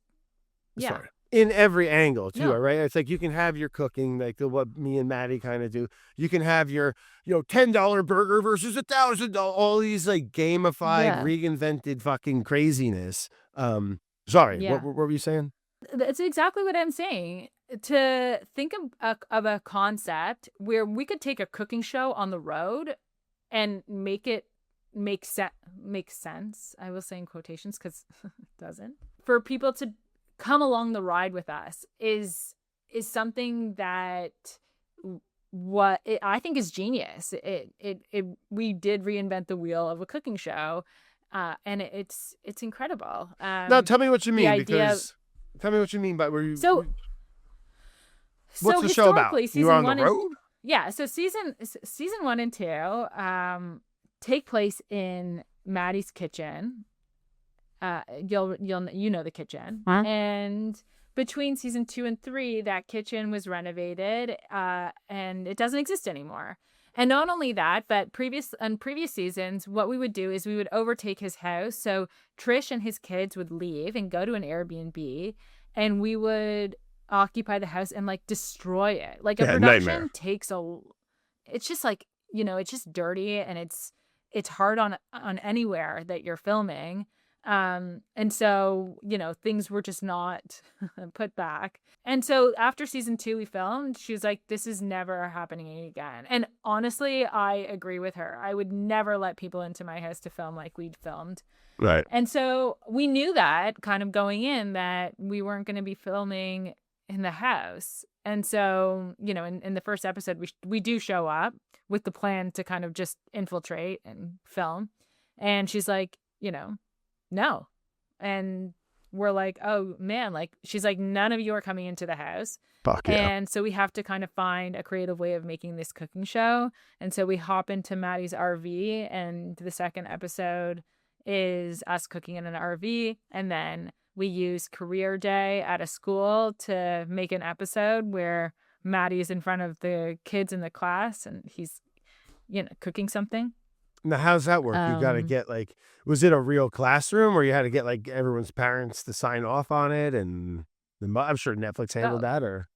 Sorry. In every angle too, No. right? It's like you can have your cooking, like what me and Matty kind of do. You can have your, $10 burger versus $1,000, all these like gamified, Yeah. reinvented fucking craziness. Sorry, Yeah. what were you saying? That's exactly what I'm saying. To think of a concept where we could take a cooking show on the road and make it make sense. I will say in quotations because it doesn't. For people to come along the ride with us is something that I think is genius. We did reinvent the wheel of a cooking show, and it's incredible. No, tell me what you mean, idea- because tell me what you mean by where you. So what's the show about? historically, You season were on 1 the road? Yeah, so season 1 and 2 take place in Maddie's kitchen. You'll the kitchen. Huh? And between season 2 and 3, that kitchen was renovated and it doesn't exist anymore. And not only that, but previous seasons, what we would do is we would overtake his house. So Trish and his kids would leave and go to an Airbnb, and we would occupy the house and like destroy it. Like a Yeah, production nightmare. it's just like it's just dirty, and it's hard on anywhere that you're filming. And so, things were just not put back. And so after season 2 we filmed, she was like, this is never happening again. And honestly, I agree with her. I would never let people into my house to film like we'd filmed. Right. And so we knew that kind of going in, that we weren't going to be filming in the house. And so, in the first episode, we do show up with the plan to kind of just infiltrate and film. And she's like, no. And we're like, oh man, like, she's like, none of you are coming into the house. Fuck yeah. And so we have to kind of find a creative way of making this cooking show. And so we hop into Matty's RV, and the second episode is us cooking in an RV. And then we use career day at a school to make an episode where Matty's in front of the kids in the class, and he's, cooking something. Now, how's that work? You got to get was it a real classroom, or you had to get everyone's parents to sign off on it? And I'm sure Netflix handled that, or?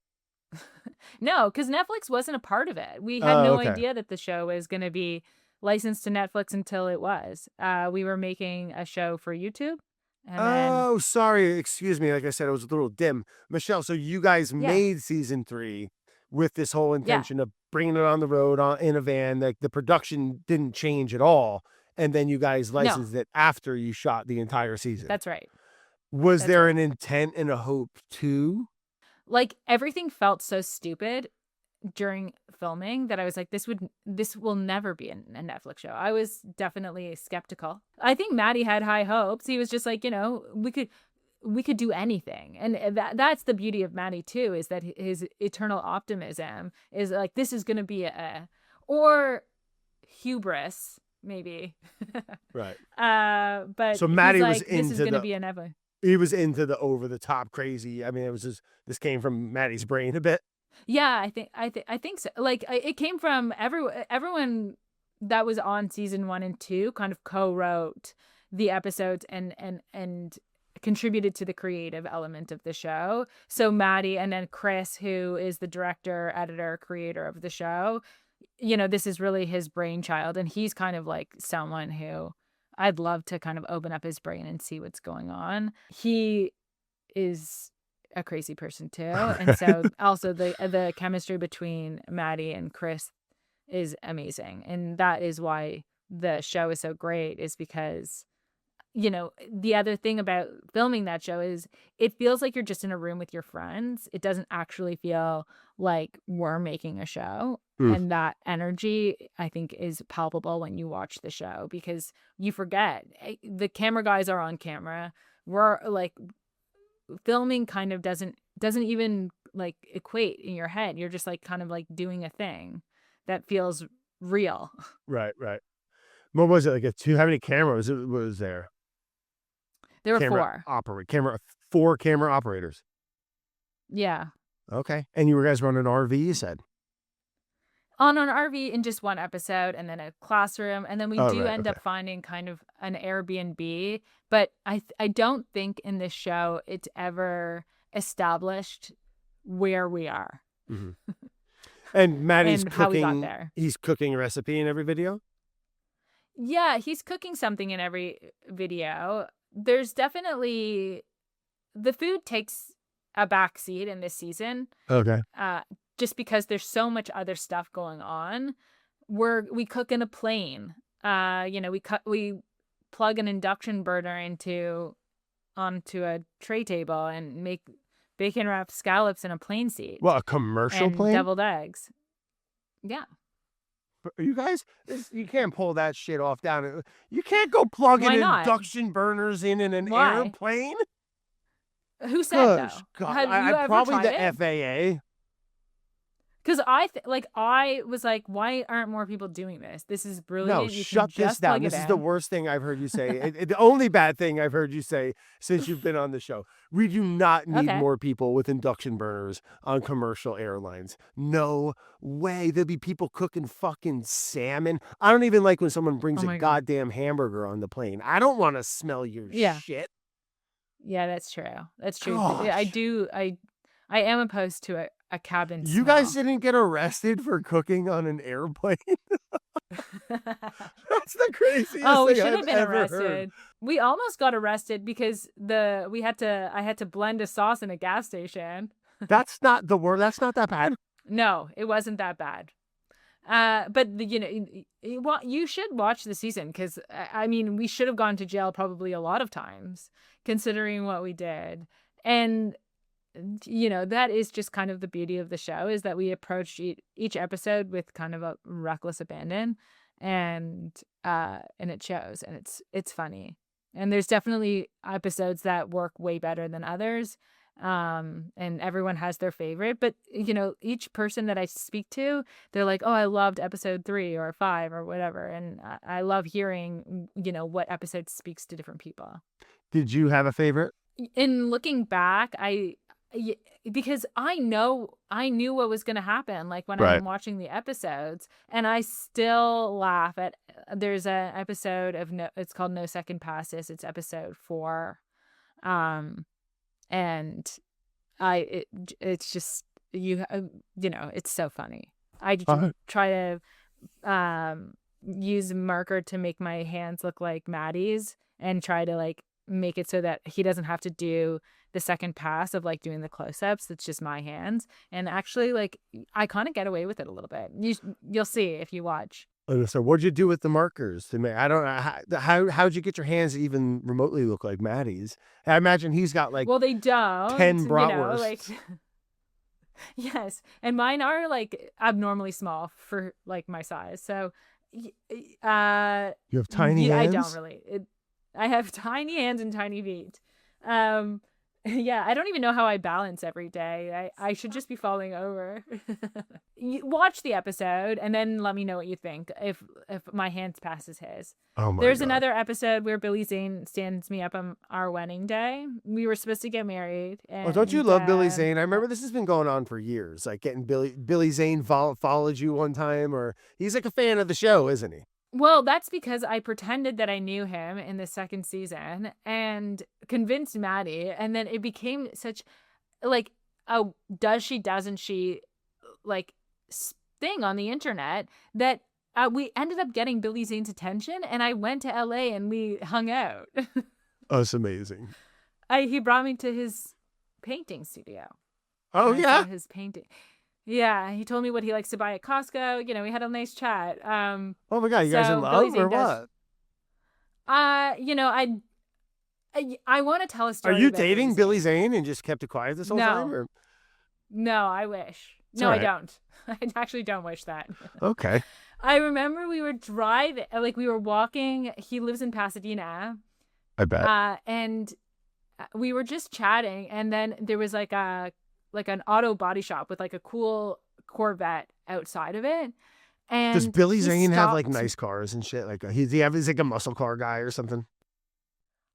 No, because Netflix wasn't a part of it. We had no okay. idea that the show was going to be licensed to Netflix until it was. We were making a show for YouTube. And Oh, sorry. Excuse me. Like I said, it was a little dim. Michelle, so you guys made season 3 with this whole intention of bringing it on the road in a van. Like, the production didn't change at all. And then you guys licensed it after you shot the entire season. That's right. Was there an intent and a hope too? Like, everything felt so stupid during filming that I was like, this will never be a Netflix show. I was definitely skeptical. I think Matty had high hopes. He was just like, we could do anything. And that's the beauty of Matty too, is that his eternal optimism is like, this is going to be or hubris maybe. Right. But so Matty was like, this is going to be a never. He was into the over the top crazy. I mean, it was just, this came from Matty's brain a bit. Yeah, I think so. Like, it came from everyone that was on season 1 and 2 kind of co-wrote the episodes and contributed to the creative element of the show. So Matty, and then Chris, who is the director, editor, creator of the show, this is really his brainchild, and he's kind of like someone who I'd love to kind of open up his brain and see what's going on. He is a crazy person too. And so also the chemistry between Matty and Chris is amazing. And that is why the show is so great, is because, the other thing about filming that show is it feels like you're just in a room with your friends. It doesn't actually feel like we're making a show. And that energy, I think, is palpable when you watch the show, because you forget the camera guys are on camera. We're like, filming kind of doesn't even like equate in your head. You're just like kind of like doing a thing that feels real. Right. What was it? How many cameras was there? There were 4 camera operators. Yeah. Okay. And you guys were on an RV, you said? On an RV in just one episode, and then a classroom, and then we end up finding kind of an Airbnb. But I don't think in this show it's ever established where we are. Mm-hmm. And Matty's and cooking. How we got there. He's cooking a recipe in every video? Yeah, he's cooking something in every video. There's definitely, the food takes a backseat in this season. Okay. Just because there's so much other stuff going on. We cook in a plane. We plug an induction burner onto a tray table and make bacon wrapped scallops in a plane seat. Well, a commercial plane? Deviled eggs. Yeah. You guys, you can't pull that shit off down. You can't go plugging induction burners in an airplane. Who said though? God, Have you ever probably tried the FAA. Because I was like, why aren't more people doing this? This is brilliant. No, shut this down. This is the worst thing I've heard you say. The only bad thing I've heard you say since you've been on the show. We do not need more people with induction burners on commercial airlines. No way. There'll be people cooking fucking salmon. I don't even like when someone brings a goddamn hamburger on the plane. I don't want to smell your shit. Yeah, that's true. That's true. Gosh. I am opposed to a cabin smell. You guys didn't get arrested for cooking on an airplane? That's the craziest Oh, we thing should I've have been ever heard. arrested. We almost got arrested because I had to blend a sauce in a gas station. That's not the word. That's not that bad. No, it wasn't that bad. But you should watch the season because I mean we should have gone to jail probably a lot of times considering what we did, and that is just kind of the beauty of the show is that we approached each episode with kind of a reckless abandon, and it shows, and it's funny, and there's definitely episodes that work way better than others. And everyone has their favorite, but each person that I speak to, they're like, oh, I loved episode 3 or 5 or whatever, and I love hearing what episode speaks to different people. Did you have a favorite? In looking back, because I knew what was going to happen, like when Right. I'm watching the episodes, and I still laugh at. There's an episode of it's called No Second Passes. It's episode 4. And it's just it's so funny. I try to use marker to make my hands look like Matty's and try to like make it so that he doesn't have to do the second pass of like doing the close-ups. It's just my hands, and actually like I kind of get away with it a little bit. You'll see if you watch. So what'd you do with the markers? I don't know how'd you get your hands to even remotely look like Matty's? I imagine he's got like they don't 10 bratwursts. Yes, and mine are like abnormally small for like my size. So you have tiny hands? I don't really. I have tiny hands and tiny feet. Yeah, I don't even know how I balance every day. I should just be falling over. Watch the episode and then let me know what you think if my hands passes his. Oh my There's God. another episode where Billy Zane stands me up on our wedding day. We were supposed to get married. And, don't you love Billy Zane? I remember this has been going on for years. Like getting Billy Zane followed you one time, or he's like a fan of the show, isn't he? Well, that's because I pretended that I knew him in the second season and convinced Matty, and then it became such like a doesn't she like thing on the internet that we ended up getting Billy Zane's attention, and I went to LA and we hung out. Oh, it's amazing. He brought me to his painting studio. Oh, yeah? His painting. Yeah, he told me what he likes to buy at Costco. We had a nice chat. Oh my God, you guys in love or what? I want to tell a story. Are you dating Billy Zane and just kept it quiet this whole time? Or? No, I wish. No, right. I don't. I actually don't wish that. Okay. I remember we were driving, like we were walking. He lives in Pasadena. I bet. And we were just chatting, and then there was like an auto body shop with like a cool Corvette outside of it. And does Billy Zane have like nice cars and shit? Like he's like a muscle car guy or something?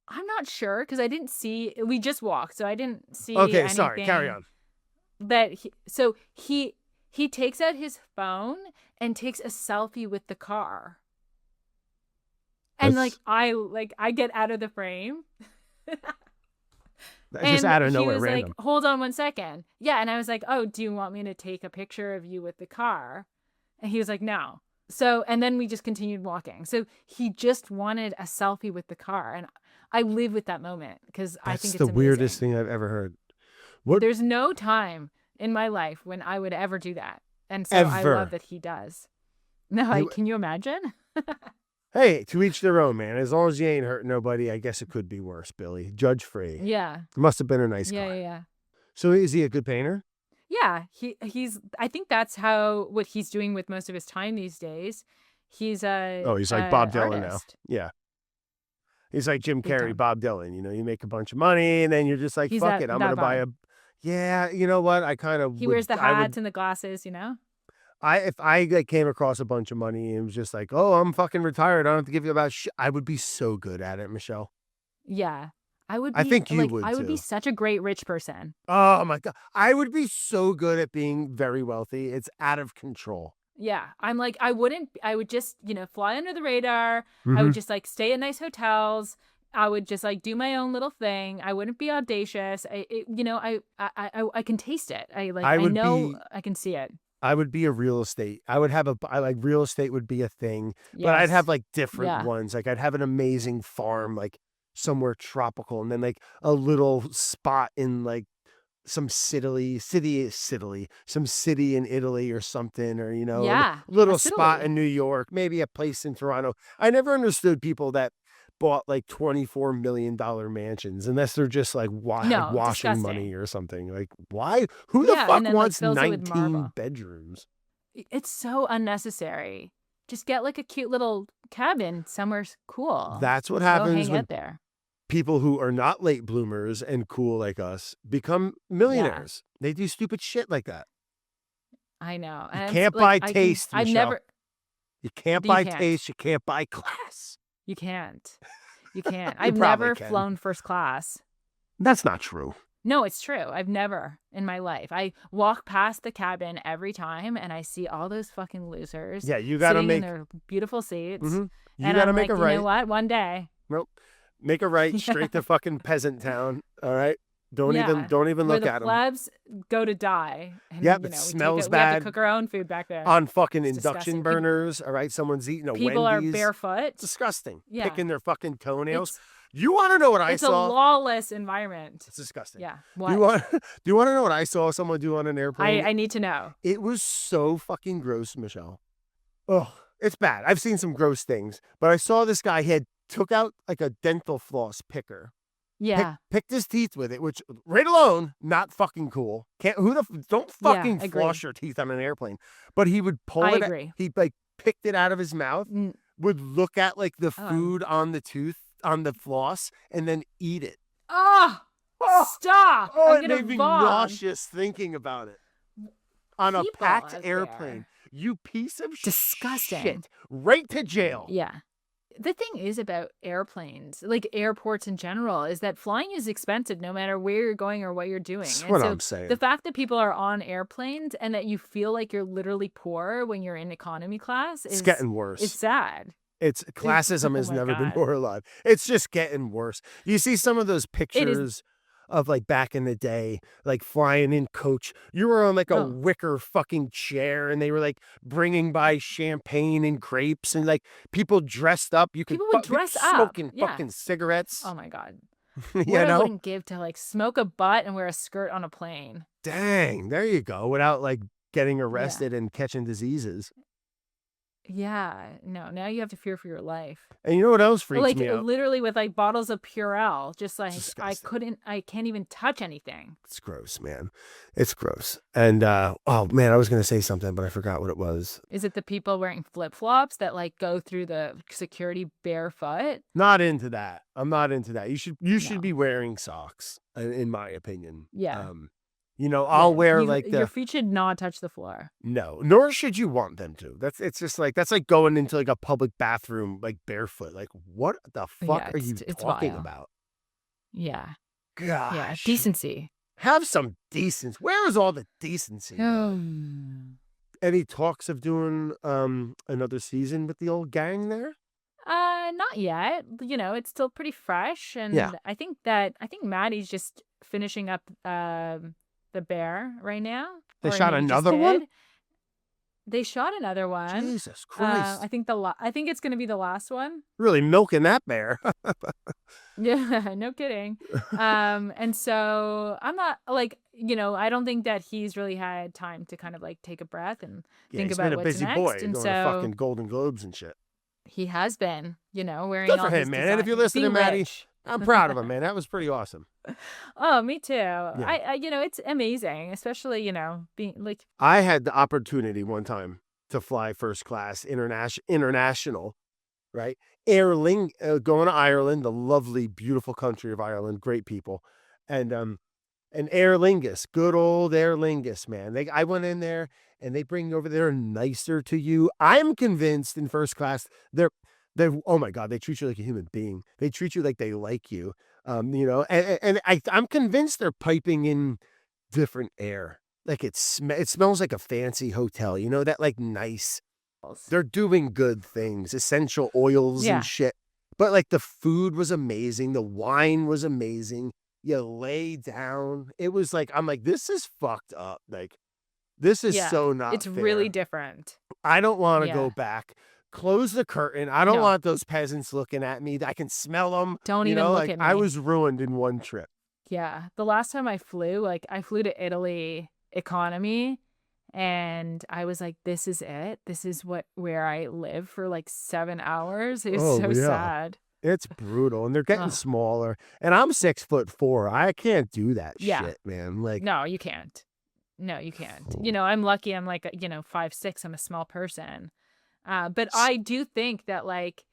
I'm not sure because I didn't see. We just walked, so I didn't see. Okay, sorry. Carry on. He takes out his phone and takes a selfie with the car, and I get out of the frame. Just out of nowhere, he was random. Like, hold on 1 second. Yeah, and I was like, oh, do you want me to take a picture of you with the car? And he was like, no. So, and then we just continued walking. So he just wanted a selfie with the car, and I live with that moment because I think it's the amazing. Weirdest thing I've ever heard. There's no time in my life when I would ever do that, and so I love that he does. No, can you imagine? Hey, to each their own, man. As long as you ain't hurting nobody, I guess it could be worse, Billy. Judge free. Yeah. Must have been a nice guy. Yeah. So is he a good painter? Yeah, he's. I think that's what he's doing with most of his time these days. He's he's like Bob Dylan artist. now. Yeah. He's like Jim Carrey, Bob Dylan. You make a bunch of money and then you're just like, fuck it. I'm going to buy a. Yeah, you know what? I kind of. He wears the hats and the glasses, If I came across a bunch of money and was just like, oh, I'm fucking retired, I don't have to give you about shit, I would be so good at it, Michelle. Yeah, I would. Be, I think you would. I would be such a great rich person. Oh my God, I would be so good at being very wealthy. It's out of control. Yeah, I'm like, I would just fly under the radar. Mm-hmm. I would just stay at nice hotels. I would just do my own little thing. I wouldn't be audacious. I can taste it. I know I can see it. I would be a real estate. I would have I like real estate would be a thing, but I'd have Yes. like different Yeah. ones. Like I'd have an amazing farm, like somewhere tropical, and then like a little spot in like some some city in Italy or something, or, you know, a Yeah. little That's spot Italy. in New York, maybe a place in Toronto. I never understood people that bought like $24 million mansions unless they're just like had No, washing money disgusting. or something. Like, why? Who the Yeah, and fuck then like wants fills it with 19 marble. bedrooms? It's so unnecessary. Just get like a cute little cabin somewhere cool. That's what Go happens hang when out there. people who are not late bloomers and cool like us become Yeah, millionaires. They do stupid shit like that. I know. You And it's can't like buy taste, I've Michelle. never You can't you buy can't. taste. You can't buy class. You can't. You can't. You I've probably never can. flown first class. That's not true. No, it's true. I've never in my life. I walk past the cabin every time and I see all those fucking losers Yeah, you got to sitting in make. their beautiful seats. You And got to I'm make like, a you know right. what? One day. Nope. Make a right Yeah. straight to fucking peasant town. All right. Don't Yeah. even Where look the at them. plebs go to die. And, Yep, you it know, smells we have to bad cook our own food back there. on fucking It's induction disgusting. burners. All right. Someone's eating a People are Wendy's. barefoot. Disgusting. Yeah. Picking their fucking toenails. It's You want to know what I it's a saw? lawless environment. It's disgusting. Yeah. Do What? you want do you want to know what I saw someone do on an airplane? I need to know. It was so fucking gross, Michelle. Oh, it's bad. I've seen some gross things, but I saw this guy took out like a dental floss picker. Yeah. Picked his teeth with it, which right alone, not fucking cool. Don't fucking agree. floss your teeth on an airplane. But he would pull I it. agree. He like picked it out of his mouth, Mm, would look at like the Oh. food on the tooth, on the floss, and then eat it. Oh, Oh, stop. oh, I'm it gonna made me vomit. nauseous thinking about it. On a People packed out airplane. there. You piece of Disgusting. shit. Right to jail. Yeah. The thing is about airplanes, like airports in general, is that flying is expensive no matter where you're going or what you're doing. That's And what so I'm saying. the fact that people are on airplanes and that you feel like you're literally poor when you're in economy class It's is getting worse. it's sad. It's classism Oh has my never been God. more alive. It's just getting worse. You see some of those It is. pictures of like back in the day, like flying in coach. You were on like a Oh, wicker fucking chair, and they were like bringing by champagne and crepes, and like people dressed up. You could people would dress up. smoking Yeah. fucking cigarettes. Oh my God. You What I know, wouldn't give to like smoke a butt and wear a skirt on a plane. dang, there you go. Without like getting Yeah. arrested and catching diseases. Yeah. No, now you have to fear for your life. And you know what else freaks Like me out? literally with like bottles of Purell, just like Disgusting. I can't even touch anything. It's gross, man. It's gross. And oh man, I was gonna say something, but I forgot what it was. Is it the people wearing flip-flops that like go through the security barefoot? Not into that. I'm not into that. You should No. be wearing socks, in my opinion. Yeah. You know, I'll Yeah. wear You- like your feet should not touch the floor. no, nor should you want them to. It's just like that's like going into like a public bathroom like barefoot. Like what the fuck Yeah, are you it's talking vile. about? Yeah. Gosh. Yeah. Decency. Have some decency. Where is all the decency? Any talks of doing another season with the old gang there? Not yet. You know, it's still pretty fresh, and Yeah. I think Matty's just finishing up the bear right now. They or shot maybe just another one? did. They shot another one. Jesus Christ. I think I think it's gonna be the last one. Really milking that bear. Yeah, no kidding. And so I'm not like, you know, I don't think that he's really had time to kind of like take a breath and Yeah, think he's about been a what's busy next. boy And going to so fucking Golden Globes and shit. he has been, you know, wearing Good all for him, his man. And if you're design- be listening, Matty, rich. I'm proud of him, man. That was pretty awesome. Oh, me too. I you know, it's amazing, especially, you know, being like I had the opportunity one time to fly first class international, right? Going to Ireland, the lovely, beautiful country of Ireland, great people. And Aer Lingus, good old Aer Lingus, man. I went in there and they bring you over there nicer to you. I'm convinced in first class they're oh my God, they treat you like a human being. They treat you like they like you. You know, and I'm convinced they're piping in different air. Like it smells like a fancy hotel, you know, that like nice. They're doing good things, essential oils Yeah. and shit. But like the food was amazing, the wine was amazing. You lay down. It was like I'm like, this is fucked up. Like This is Yeah. so not It's really fair. different. I don't want to go Yeah. back. Close the curtain. I don't No. want those peasants looking at me. I can smell them. Don't even look Like at I me. was ruined in one trip. Yeah. The last time I flew, like I flew to Italy economy and I was like, this is it. This is where I live for like 7 hours. It was Oh, so yeah. sad. It's brutal. And they're getting Ugh. smaller. And I'm 6'4". I can't do that Yeah. shit, man. Like, No, you can't. No, you can't. I'm lucky I'm like, 5'6". I'm a small person. But I do think that like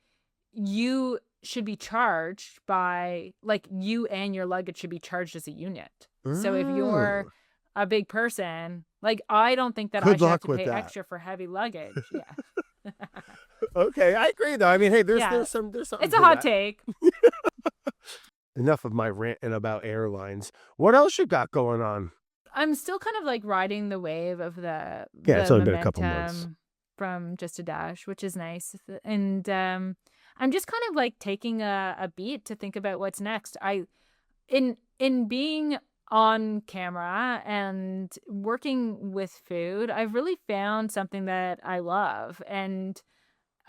you should be charged by like you and your luggage should be charged as a unit. So if you're oh, a big person, like I don't think that I good should have luck to with pay that. extra for heavy luggage. Yeah. Okay, I agree though. I mean, hey, there's Yeah. something It's a to hot that. take. Enough of my ranting about airlines. What else you got going on? I'm still kind of like riding the wave of Yeah, the it's only been a couple months. momentum from Just a Dash, which is nice. And I'm just kind of like taking a beat to think about what's next. In being on camera and working with food, I've really found something that I love. And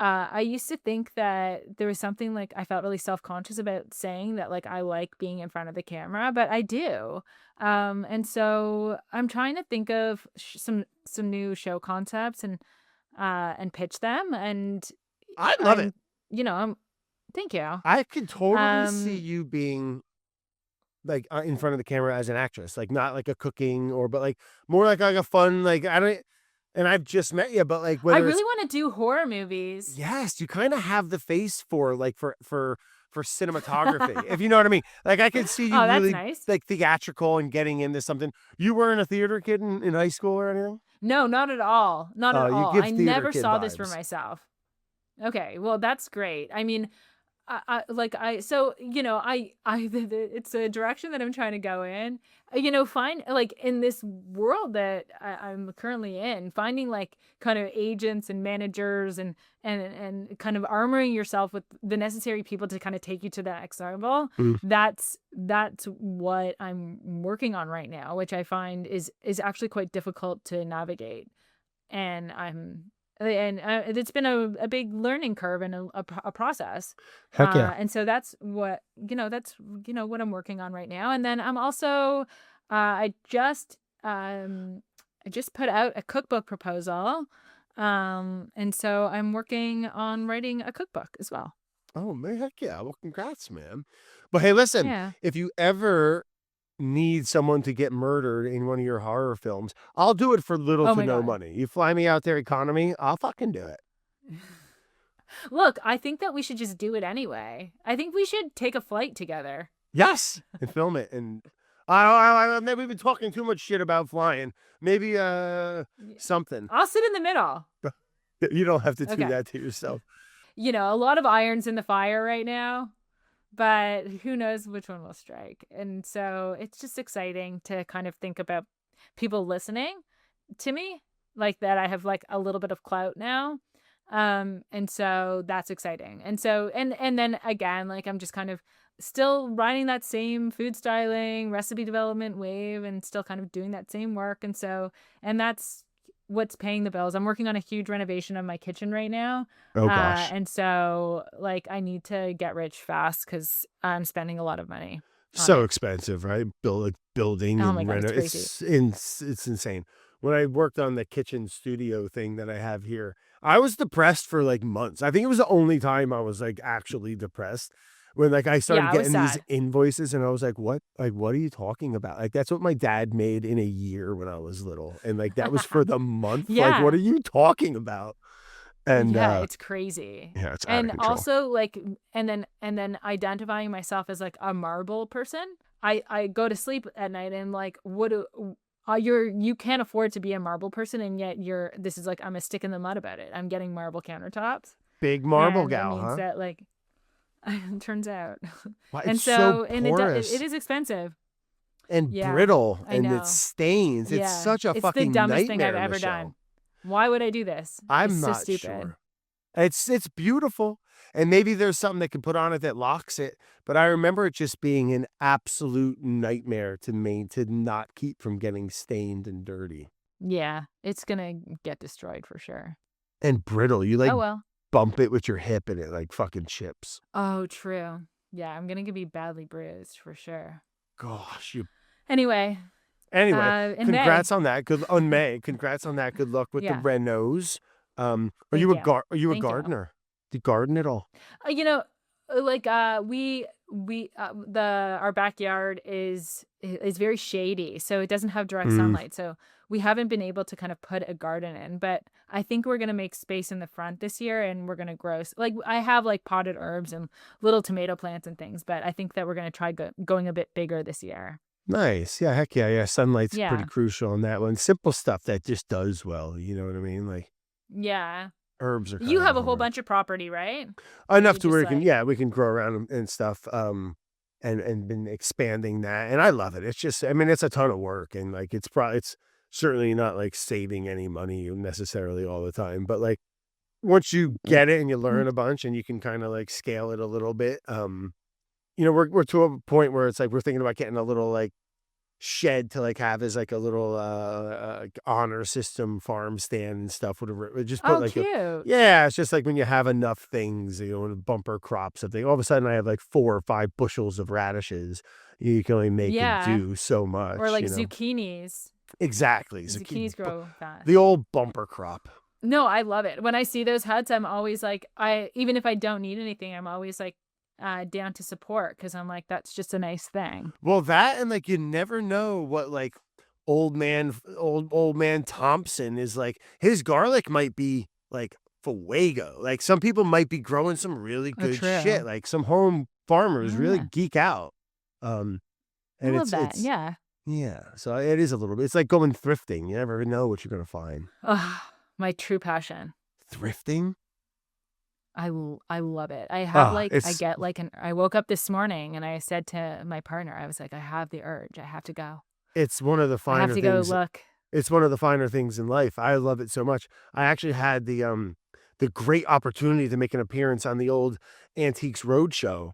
I used to think that there was something like I felt really self-conscious about saying that like I like being in front of the camera, but I do. And so I'm trying to think of some new show concepts and pitch them. And I love it. I'm, I'm thank you. I can totally see Um, you being like in front of the camera as an actress, like not like a cooking but like more like a fun, like I don't, and I've just met you, but like I whether really it's, want to do horror movies. yes, you kind of have the face for like for cinematography, if you know what I mean. Like I can see you Oh, that's really nice. like theatrical and getting into something. You weren't a theater kid in high school or anything? No, not at all. Not at Oh, you all. give I theater never kid saw this for vibes. myself. Okay, well, that's great. I mean, so it's a direction that I'm trying to go in. Find like in this world that I'm currently in, finding like kind of agents and managers and kind of armoring yourself with the necessary people to kind of take you to that next level. Mm. That's what I'm working on right now, which I find is actually quite difficult to navigate, and it's been a big learning curve and a process. Heck yeah. And so that's what I'm working on right now. And then I'm also, I just put out a cookbook proposal. And so I'm working on writing a cookbook as well. Oh man, heck yeah. Well, congrats, man. But hey, listen, Yeah. if you ever need someone to get murdered in one of your horror films, I'll do it for little Oh to my no God. money. You fly me out there economy, I'll fucking do it. Look, I think that we should just do it anyway. I think we should take a flight together. Yes, and film it. And I maybe we've been talking too much shit about flying. Maybe something. I'll sit in the middle. You don't have to do Okay. that to yourself. A lot of irons in the fire right now, but who knows which one will strike. And so it's just exciting to kind of think about people listening to me like that. I have like a little bit of clout now. And so that's exciting. And so, and then again, like I'm just kind of still riding that same food styling, recipe development wave and still kind of doing that same work. And so, and that's what's paying the bills. I'm working on a huge renovation of my kitchen right now. Oh gosh. And so like I need to get rich fast because I'm spending a lot of money. So expensive, right? Building Oh my and God, it's it's insane. When I worked on the kitchen studio thing that I have here, I was depressed for like months. I think it was the only time I was like actually depressed when like I started Yeah, I was getting these sad. invoices and I was like, what are you talking about? Like that's what my dad made in a year when I was little. And like that was for the month. Like, what Yeah. are you talking about? And Yeah, it's crazy. yeah, it's out of And control. also like and then identifying myself as like a marble person. I go to sleep at night and like you can't afford to be a marble person and yet this is like I'm a stick in the mud about it. I'm getting marble countertops. Big marble And that gal, means huh? that like it turns out. Wow, And it's so so and porous it is expensive. and Yeah, brittle I and it know. stains. It's Yeah. such a It's the fucking dumbest thing I've nightmare, ever Michelle. done. Why would I do this? I'm It's so not stupid. sure. It's beautiful. And maybe there's something that can put on it that locks it. But I remember it just being an absolute nightmare to me to not keep from getting stained and dirty. Yeah, it's gonna get destroyed for sure. And brittle. You like Oh well. bump it with your hip and it like fucking chips. Oh, true. Yeah, I'm gonna be badly bruised for sure. Gosh, you. Anyway, Anyway, in May. congrats on that. Good on May. Congrats on that. Good luck with the Yeah, Renos. thank you. Are you a Thank you. gardener? Do you garden at all? You know, like we the our backyard is very shady, so it doesn't have direct Mm, sunlight. So we haven't been able to kind of put a garden in, but I think we're gonna make space in the front this year, and we're gonna grow. Like I have like potted herbs and little tomato plants and things, but I think that we're gonna try going a bit bigger this year. nice. Yeah, heck yeah, yeah. Sunlight's pretty Yeah, crucial on that one. Simple stuff that just does well. You know what I mean? Like yeah. herbs are You kind of have a whole hard. bunch of property, right? Or Enough you to where just we can, like yeah, we can grow around and stuff. And been expanding that, and I love it. It's just, I mean, it's a ton of work, and like it's certainly not like saving any money necessarily all the time, but like once you get it and you learn a bunch and you can kind of like scale it a little bit, we're to a point where it's like we're thinking about getting a little like shed to like have as like a little honor system farm stand and stuff. Whatever, we just put oh, like a cute. yeah. It's just like when you have enough things, and bumper crops of things. All of a sudden, I have like 4 or 5 bushels of radishes. You can only make it Yeah. do so Or much, like zucchinis. exactly. Zucchinis grow fast. The old bumper crop. No, I love it. When I see those huts, I'm always like, even if I don't need anything, I'm always like, down to support because I'm like, that's just a nice thing. Well, that and like you never know what like old man Thompson is like. His garlic might be like fuego. Like some people might be growing some really Oh, good shit. true. Like some home farmers really Yeah. geek out. Um, I and love it's that. it's Yeah. yeah. So it is a little bit. It's like going thrifting. You never know what you're gonna find. Ugh, my true passion. Thrifting. I love it. I have Ah, like I it's get like I woke up this morning and I said to my partner, I was like, I have the urge. I have to go. it's one of the I have finer to go things. look. It's one of the finer things in life. I love it so much. I actually had the great opportunity to make an appearance on the old Antiques Roadshow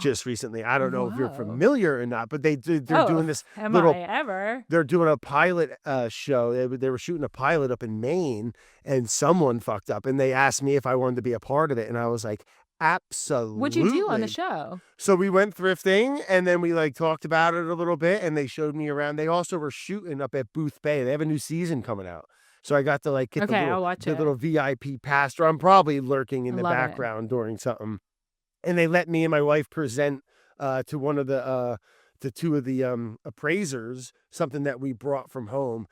just recently. I don't know if you're Whoa. familiar or not, but they're Oh, doing this am little I ever? they're doing a pilot show. They were shooting a pilot up in Maine and someone fucked up and they asked me if I wanted to be a part of it and I was like, What'd you do on the absolutely. show? So we went thrifting and then we like talked about it a little bit and they showed me around. They also were shooting up at Booth Bay. They have a new season coming out. So I got to like get Okay, I'll watch the it. little VIP pass, or I'm probably lurking in I the love it. background during something. And they let me and my wife present to one of the to two of the appraisers something that we brought from home.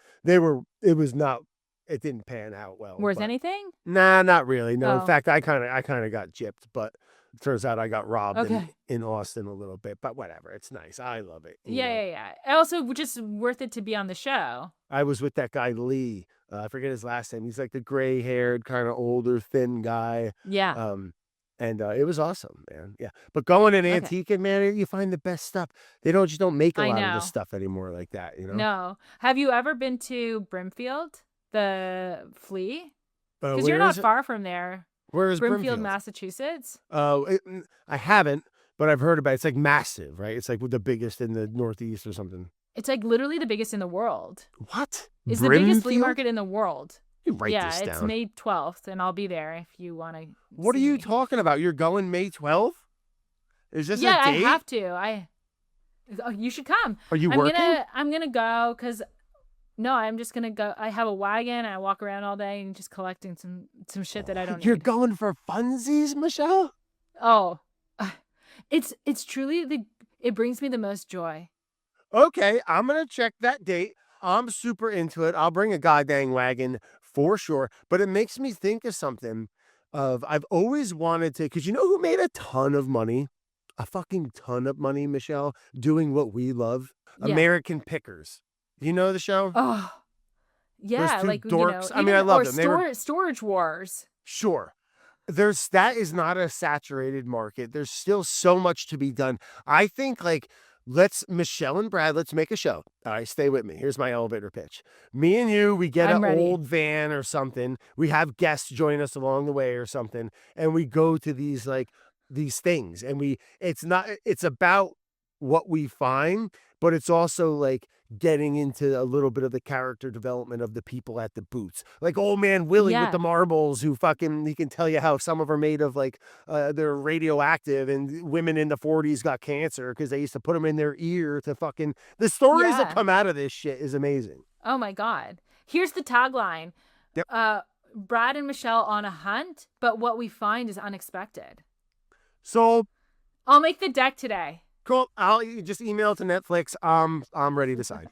It didn't pan out well, Worth but anything? nah, not really. No, in Oh, fact, I kind of got gypped, but it turns out I got robbed okay. in Austin a little bit. But whatever, it's nice. I love it. Yeah, yeah, yeah. Also, just worth it to be on the show. I was with that guy Lee. I forget his last name. He's like the gray-haired, kind of older, thin guy. Yeah. Um, and it was awesome, man. Yeah, but going and Okay. antiquing, man, you find the best stuff. They don't make a I lot of this know. stuff anymore like that. You know. No. Have you ever been to Brimfield, the flea? Because you're Where not is it? far from there. Where is Brimfield, Brimfield? Massachusetts. I haven't, but I've heard about it. It's like massive, right? It's like the biggest in the Northeast or something. It's like literally the biggest in the world. What? It's the biggest flea Brimfield? market in the world. You write Yeah, this it's down. May 12th, and I'll be there if you want to What are see you me. talking about? You're going May 12th? Is this Yeah, a I date? have to. Oh, you should come. Are you I'm working? gonna go because no, I'm just gonna go. I have a wagon. I walk around all day and just collecting some shit that I don't You're need. going for funsies, Michelle? Oh, it's truly it brings me the most joy. Okay, I'm going to check that date. I'm super into it. I'll bring a goddamn wagon for sure. But it makes me think of something I've always wanted to, because you know who made a ton of money? A fucking ton of money, Michelle, doing what we love? Yeah. American Pickers. You know the show? Oh, yeah, two like dorks. I mean, even I love or them. They were storage wars. sure. That is not a saturated market. There's still so much to be done. I think like Michelle and Brad, let's make a show. All right, stay with me. Here's my elevator pitch. Me and you, we get I'm an ready. old van or something. We have guests join us along the way or something, and we go to these things. And it's about what we find, but it's also like getting into a little bit of the character development of the people at the booths. Like old man Willie with the Yeah. marbles who fucking, he can tell you how some of them are made of like, they're radioactive and women in the 40s got cancer because they used to put them in their ear to fucking, the stories that Yeah. come out of this shit is amazing. Oh my God. Here's the tagline. Yep. Brad and Michelle on a hunt, but what we find is unexpected. So I'll make the deck today. cool. You just email it to Netflix. I'm ready to sign.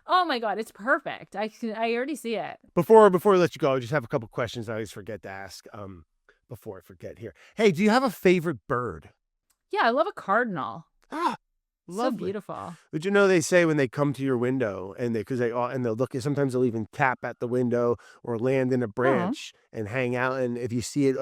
Oh my God, it's perfect. I already see it. Before I let you go, I just have a couple questions I always forget to ask. Before I forget here. Hey, do you have a favorite bird? Yeah, I love a cardinal. Ah, So lovely. beautiful. Did you know they say when they come to your window and they'll look, sometimes they'll even tap at the window or land in a branch and hang out. And if you see it,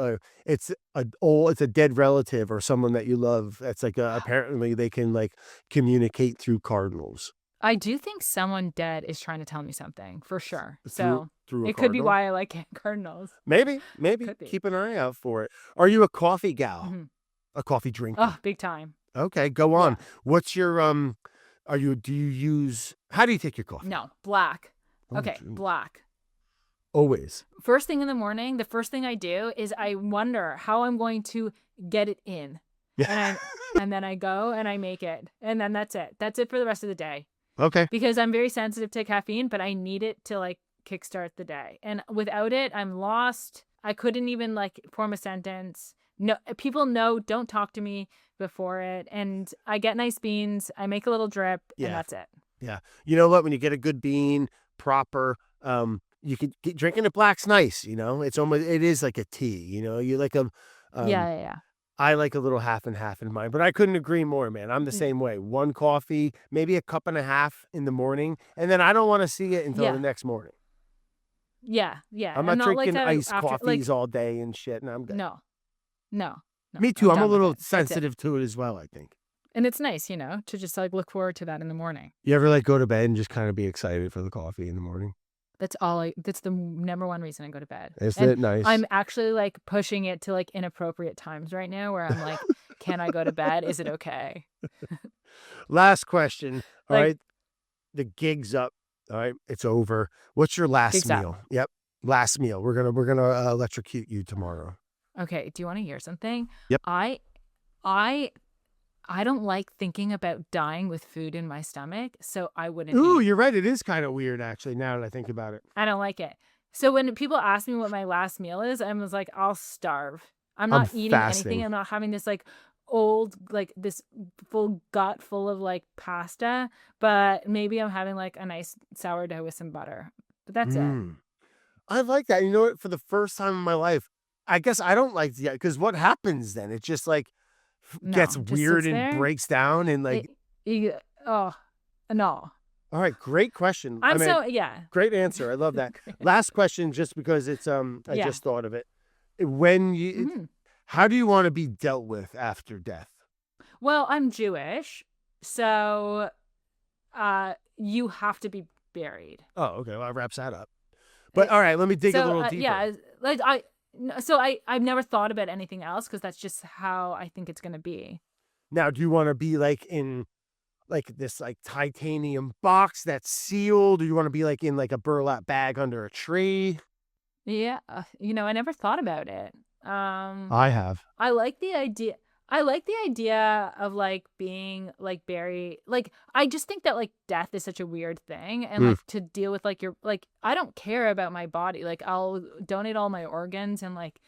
it's a dead relative or someone that you love. That's like apparently they can like communicate through cardinals. I do think someone dead is trying to tell me something for sure. So Through a it could be cardinal? why I like cardinals. Maybe Could be. keep an eye out for it. Are you a coffee gal? Mhm. A coffee drinker? Oh, big time. Okay, go on. Yeah. What's your how do you take your coffee? No, black. Oh, Okay, geez. black. Always. First thing in the morning, the first thing I do is I wonder how I'm going to get it in. And then I go and I make it. And then that's it. That's it for the rest of the day. Okay. Because I'm very sensitive to caffeine, but I need it to like kickstart the day. And without it, I'm lost. I couldn't even like form a sentence. No, people know, don't talk to me before it. And I get nice beans. I make a little drip and that's it. Yeah. You know what? When you get a good bean, proper, you can drinking it black's nice, you know? It is like a tea, you know? You like Yeah. I like a little half and half in mine, but I couldn't agree more, man. I'm the same way. One coffee, maybe a cup and a half in the morning, and then I don't want to see it until the next morning. Yeah. I'm not drinking like iced after, coffees all day and shit, and I'm good. No. Me too. I'm a done with little it. That's it. sensitive to it as well, I think. And it's nice, you know, to just like look forward to that in the morning. You ever like go to bed and just kind of be excited for the coffee in the morning? That's the number one reason I go to bed. Isn't it nice? I'm actually like pushing it to like inappropriate times right now where I'm like, can I go to bed? Is it okay? Last question. All Like- right. The gig's up. All right. It's over. What's your last Gig's up. meal? Yep. Last meal. We're gonna electrocute you tomorrow. Okay. Do you want to hear something? Yep. I don't like thinking about dying with food in my stomach, so I wouldn't Ooh, eat. you're right. It is kind of weird, actually, now that I think about it. I don't like it. So when people ask me what my last meal is, I was like, I'll starve. I'm not eating fasting. anything. I'm not having this like old, like this full gut full of like pasta, but maybe I'm having like a nice sourdough with some butter. But that's it. I like that. You know what? For the first time in my life, I guess I don't like the, because what happens then? It just like gets No, just weird sits and there. breaks down and like. Oh, no. All right, great question. Yeah. Great answer. I love that. Great. Last question, just because it's I Yeah. just thought of it. When you, Mhm. how do you want to be dealt with after death? Well, I'm Jewish, so you have to be buried. Oh, okay. Well, that wraps that up. But all right, let me dig a little deeper. Yeah, like I've never thought about anything else because that's just how I think it's gonna be. Now, do you want to be like in like this like titanium box that's sealed? Do you want to be like in like a burlap bag under a tree? Yeah, I never thought about it. I have. I like the idea. I like the idea of like being like buried. Like I just think that like death is such a weird thing, and like to deal with like your like I don't care about my body. Like I'll donate all my organs and like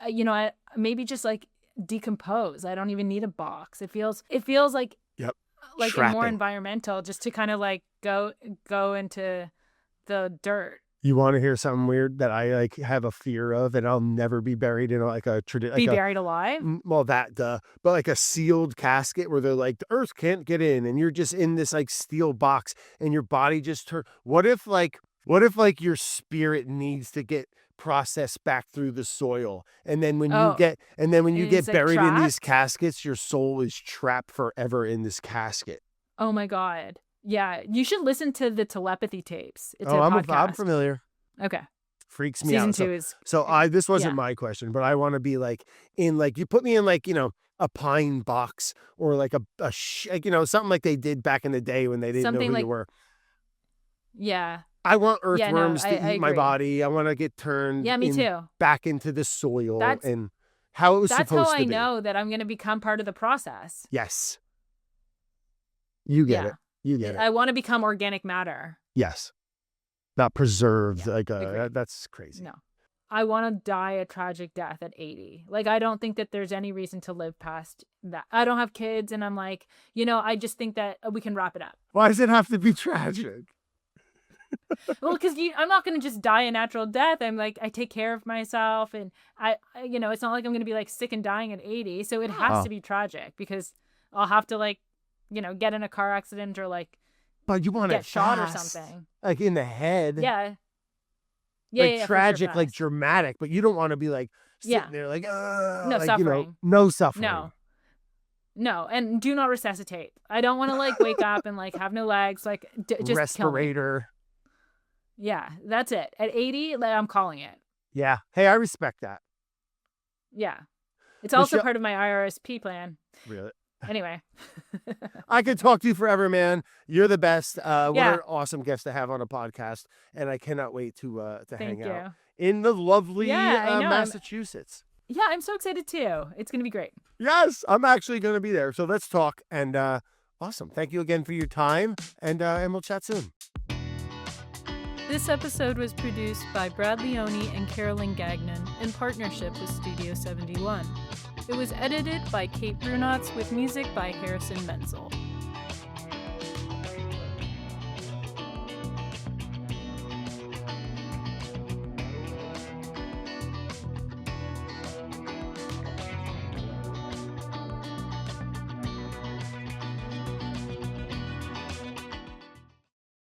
I maybe just like decompose. I don't even need a box. It feels like Yep. like Trapping. more environmental just to kind of like go into the dirt. You want to hear something weird that I like have a fear of, and I'll never be buried in like a tradition. Be buried alive? Well, but like a sealed casket where they're like the earth can't get in, and you're just in this like steel box, and your body just turns. What if your spirit needs to get processed back through the soil, and then when you get it's, like, buried in these trapped? caskets, your soul is trapped forever in this casket. Oh my God. Yeah, you should listen to the telepathy tapes. It's I'm podcast. familiar. Okay. Freaks me Season out. 2 is So this wasn't my question, but I want to be like in like you put me in like a pine box or like like, you know, something like they did back in the day when they didn't know Something who like you were. yeah. I want Yeah, no, earthworms to I eat my agree. body. I want to get turned Yeah, me too. back into the soil That's and how it was that's how supposed I to be. know that I'm going to become part of the process. Yes. You get Yeah. it. You get it. I want to become organic matter. Yes. Not preserved. Yeah, Like agreed. that's crazy. No. I want to die a tragic death at 80. Like, I don't think that there's any reason to live past that. I don't have kids, and I'm like, you know, I just think that we can wrap it up. Why does it have to be tragic? Well, because I'm not going to just die a natural death. I'm like, I take care of myself, and you know, it's not like I'm going to be like sick and dying at 80. So it has to be tragic because I'll have to, like, you know, get in a car accident or like But you want to get shot or fast, something. like in the head. Yeah. Yeah, like yeah, for sure, tragic, like fast. dramatic, but you don't want to be like sitting Yeah. there like, No like, suffering. you know, no suffering. No, and do not resuscitate. I don't want to like wake up and like have no legs, like just Respirator. Kill me. Yeah, that's it. At 80, like, I'm calling it. Yeah. Hey, I respect that. Yeah. It's also Michelle- part of my IRSP plan. Really? Anyway. I could talk to you forever, man. You're the best. What Yeah. an awesome guest to have on a podcast, and I cannot wait to Thank hang you. out in the lovely I know. Massachusetts. Yeah, I'm so excited too. It's going to be great. Yes, I'm actually going to be there. So let's talk. And awesome. Thank you again for your time, and we'll chat soon. This episode was produced by Brad Leone and Carolyn Gagnon in partnership with Studio 71. It was edited by Kate Brunotz with music by Harrison Menzel.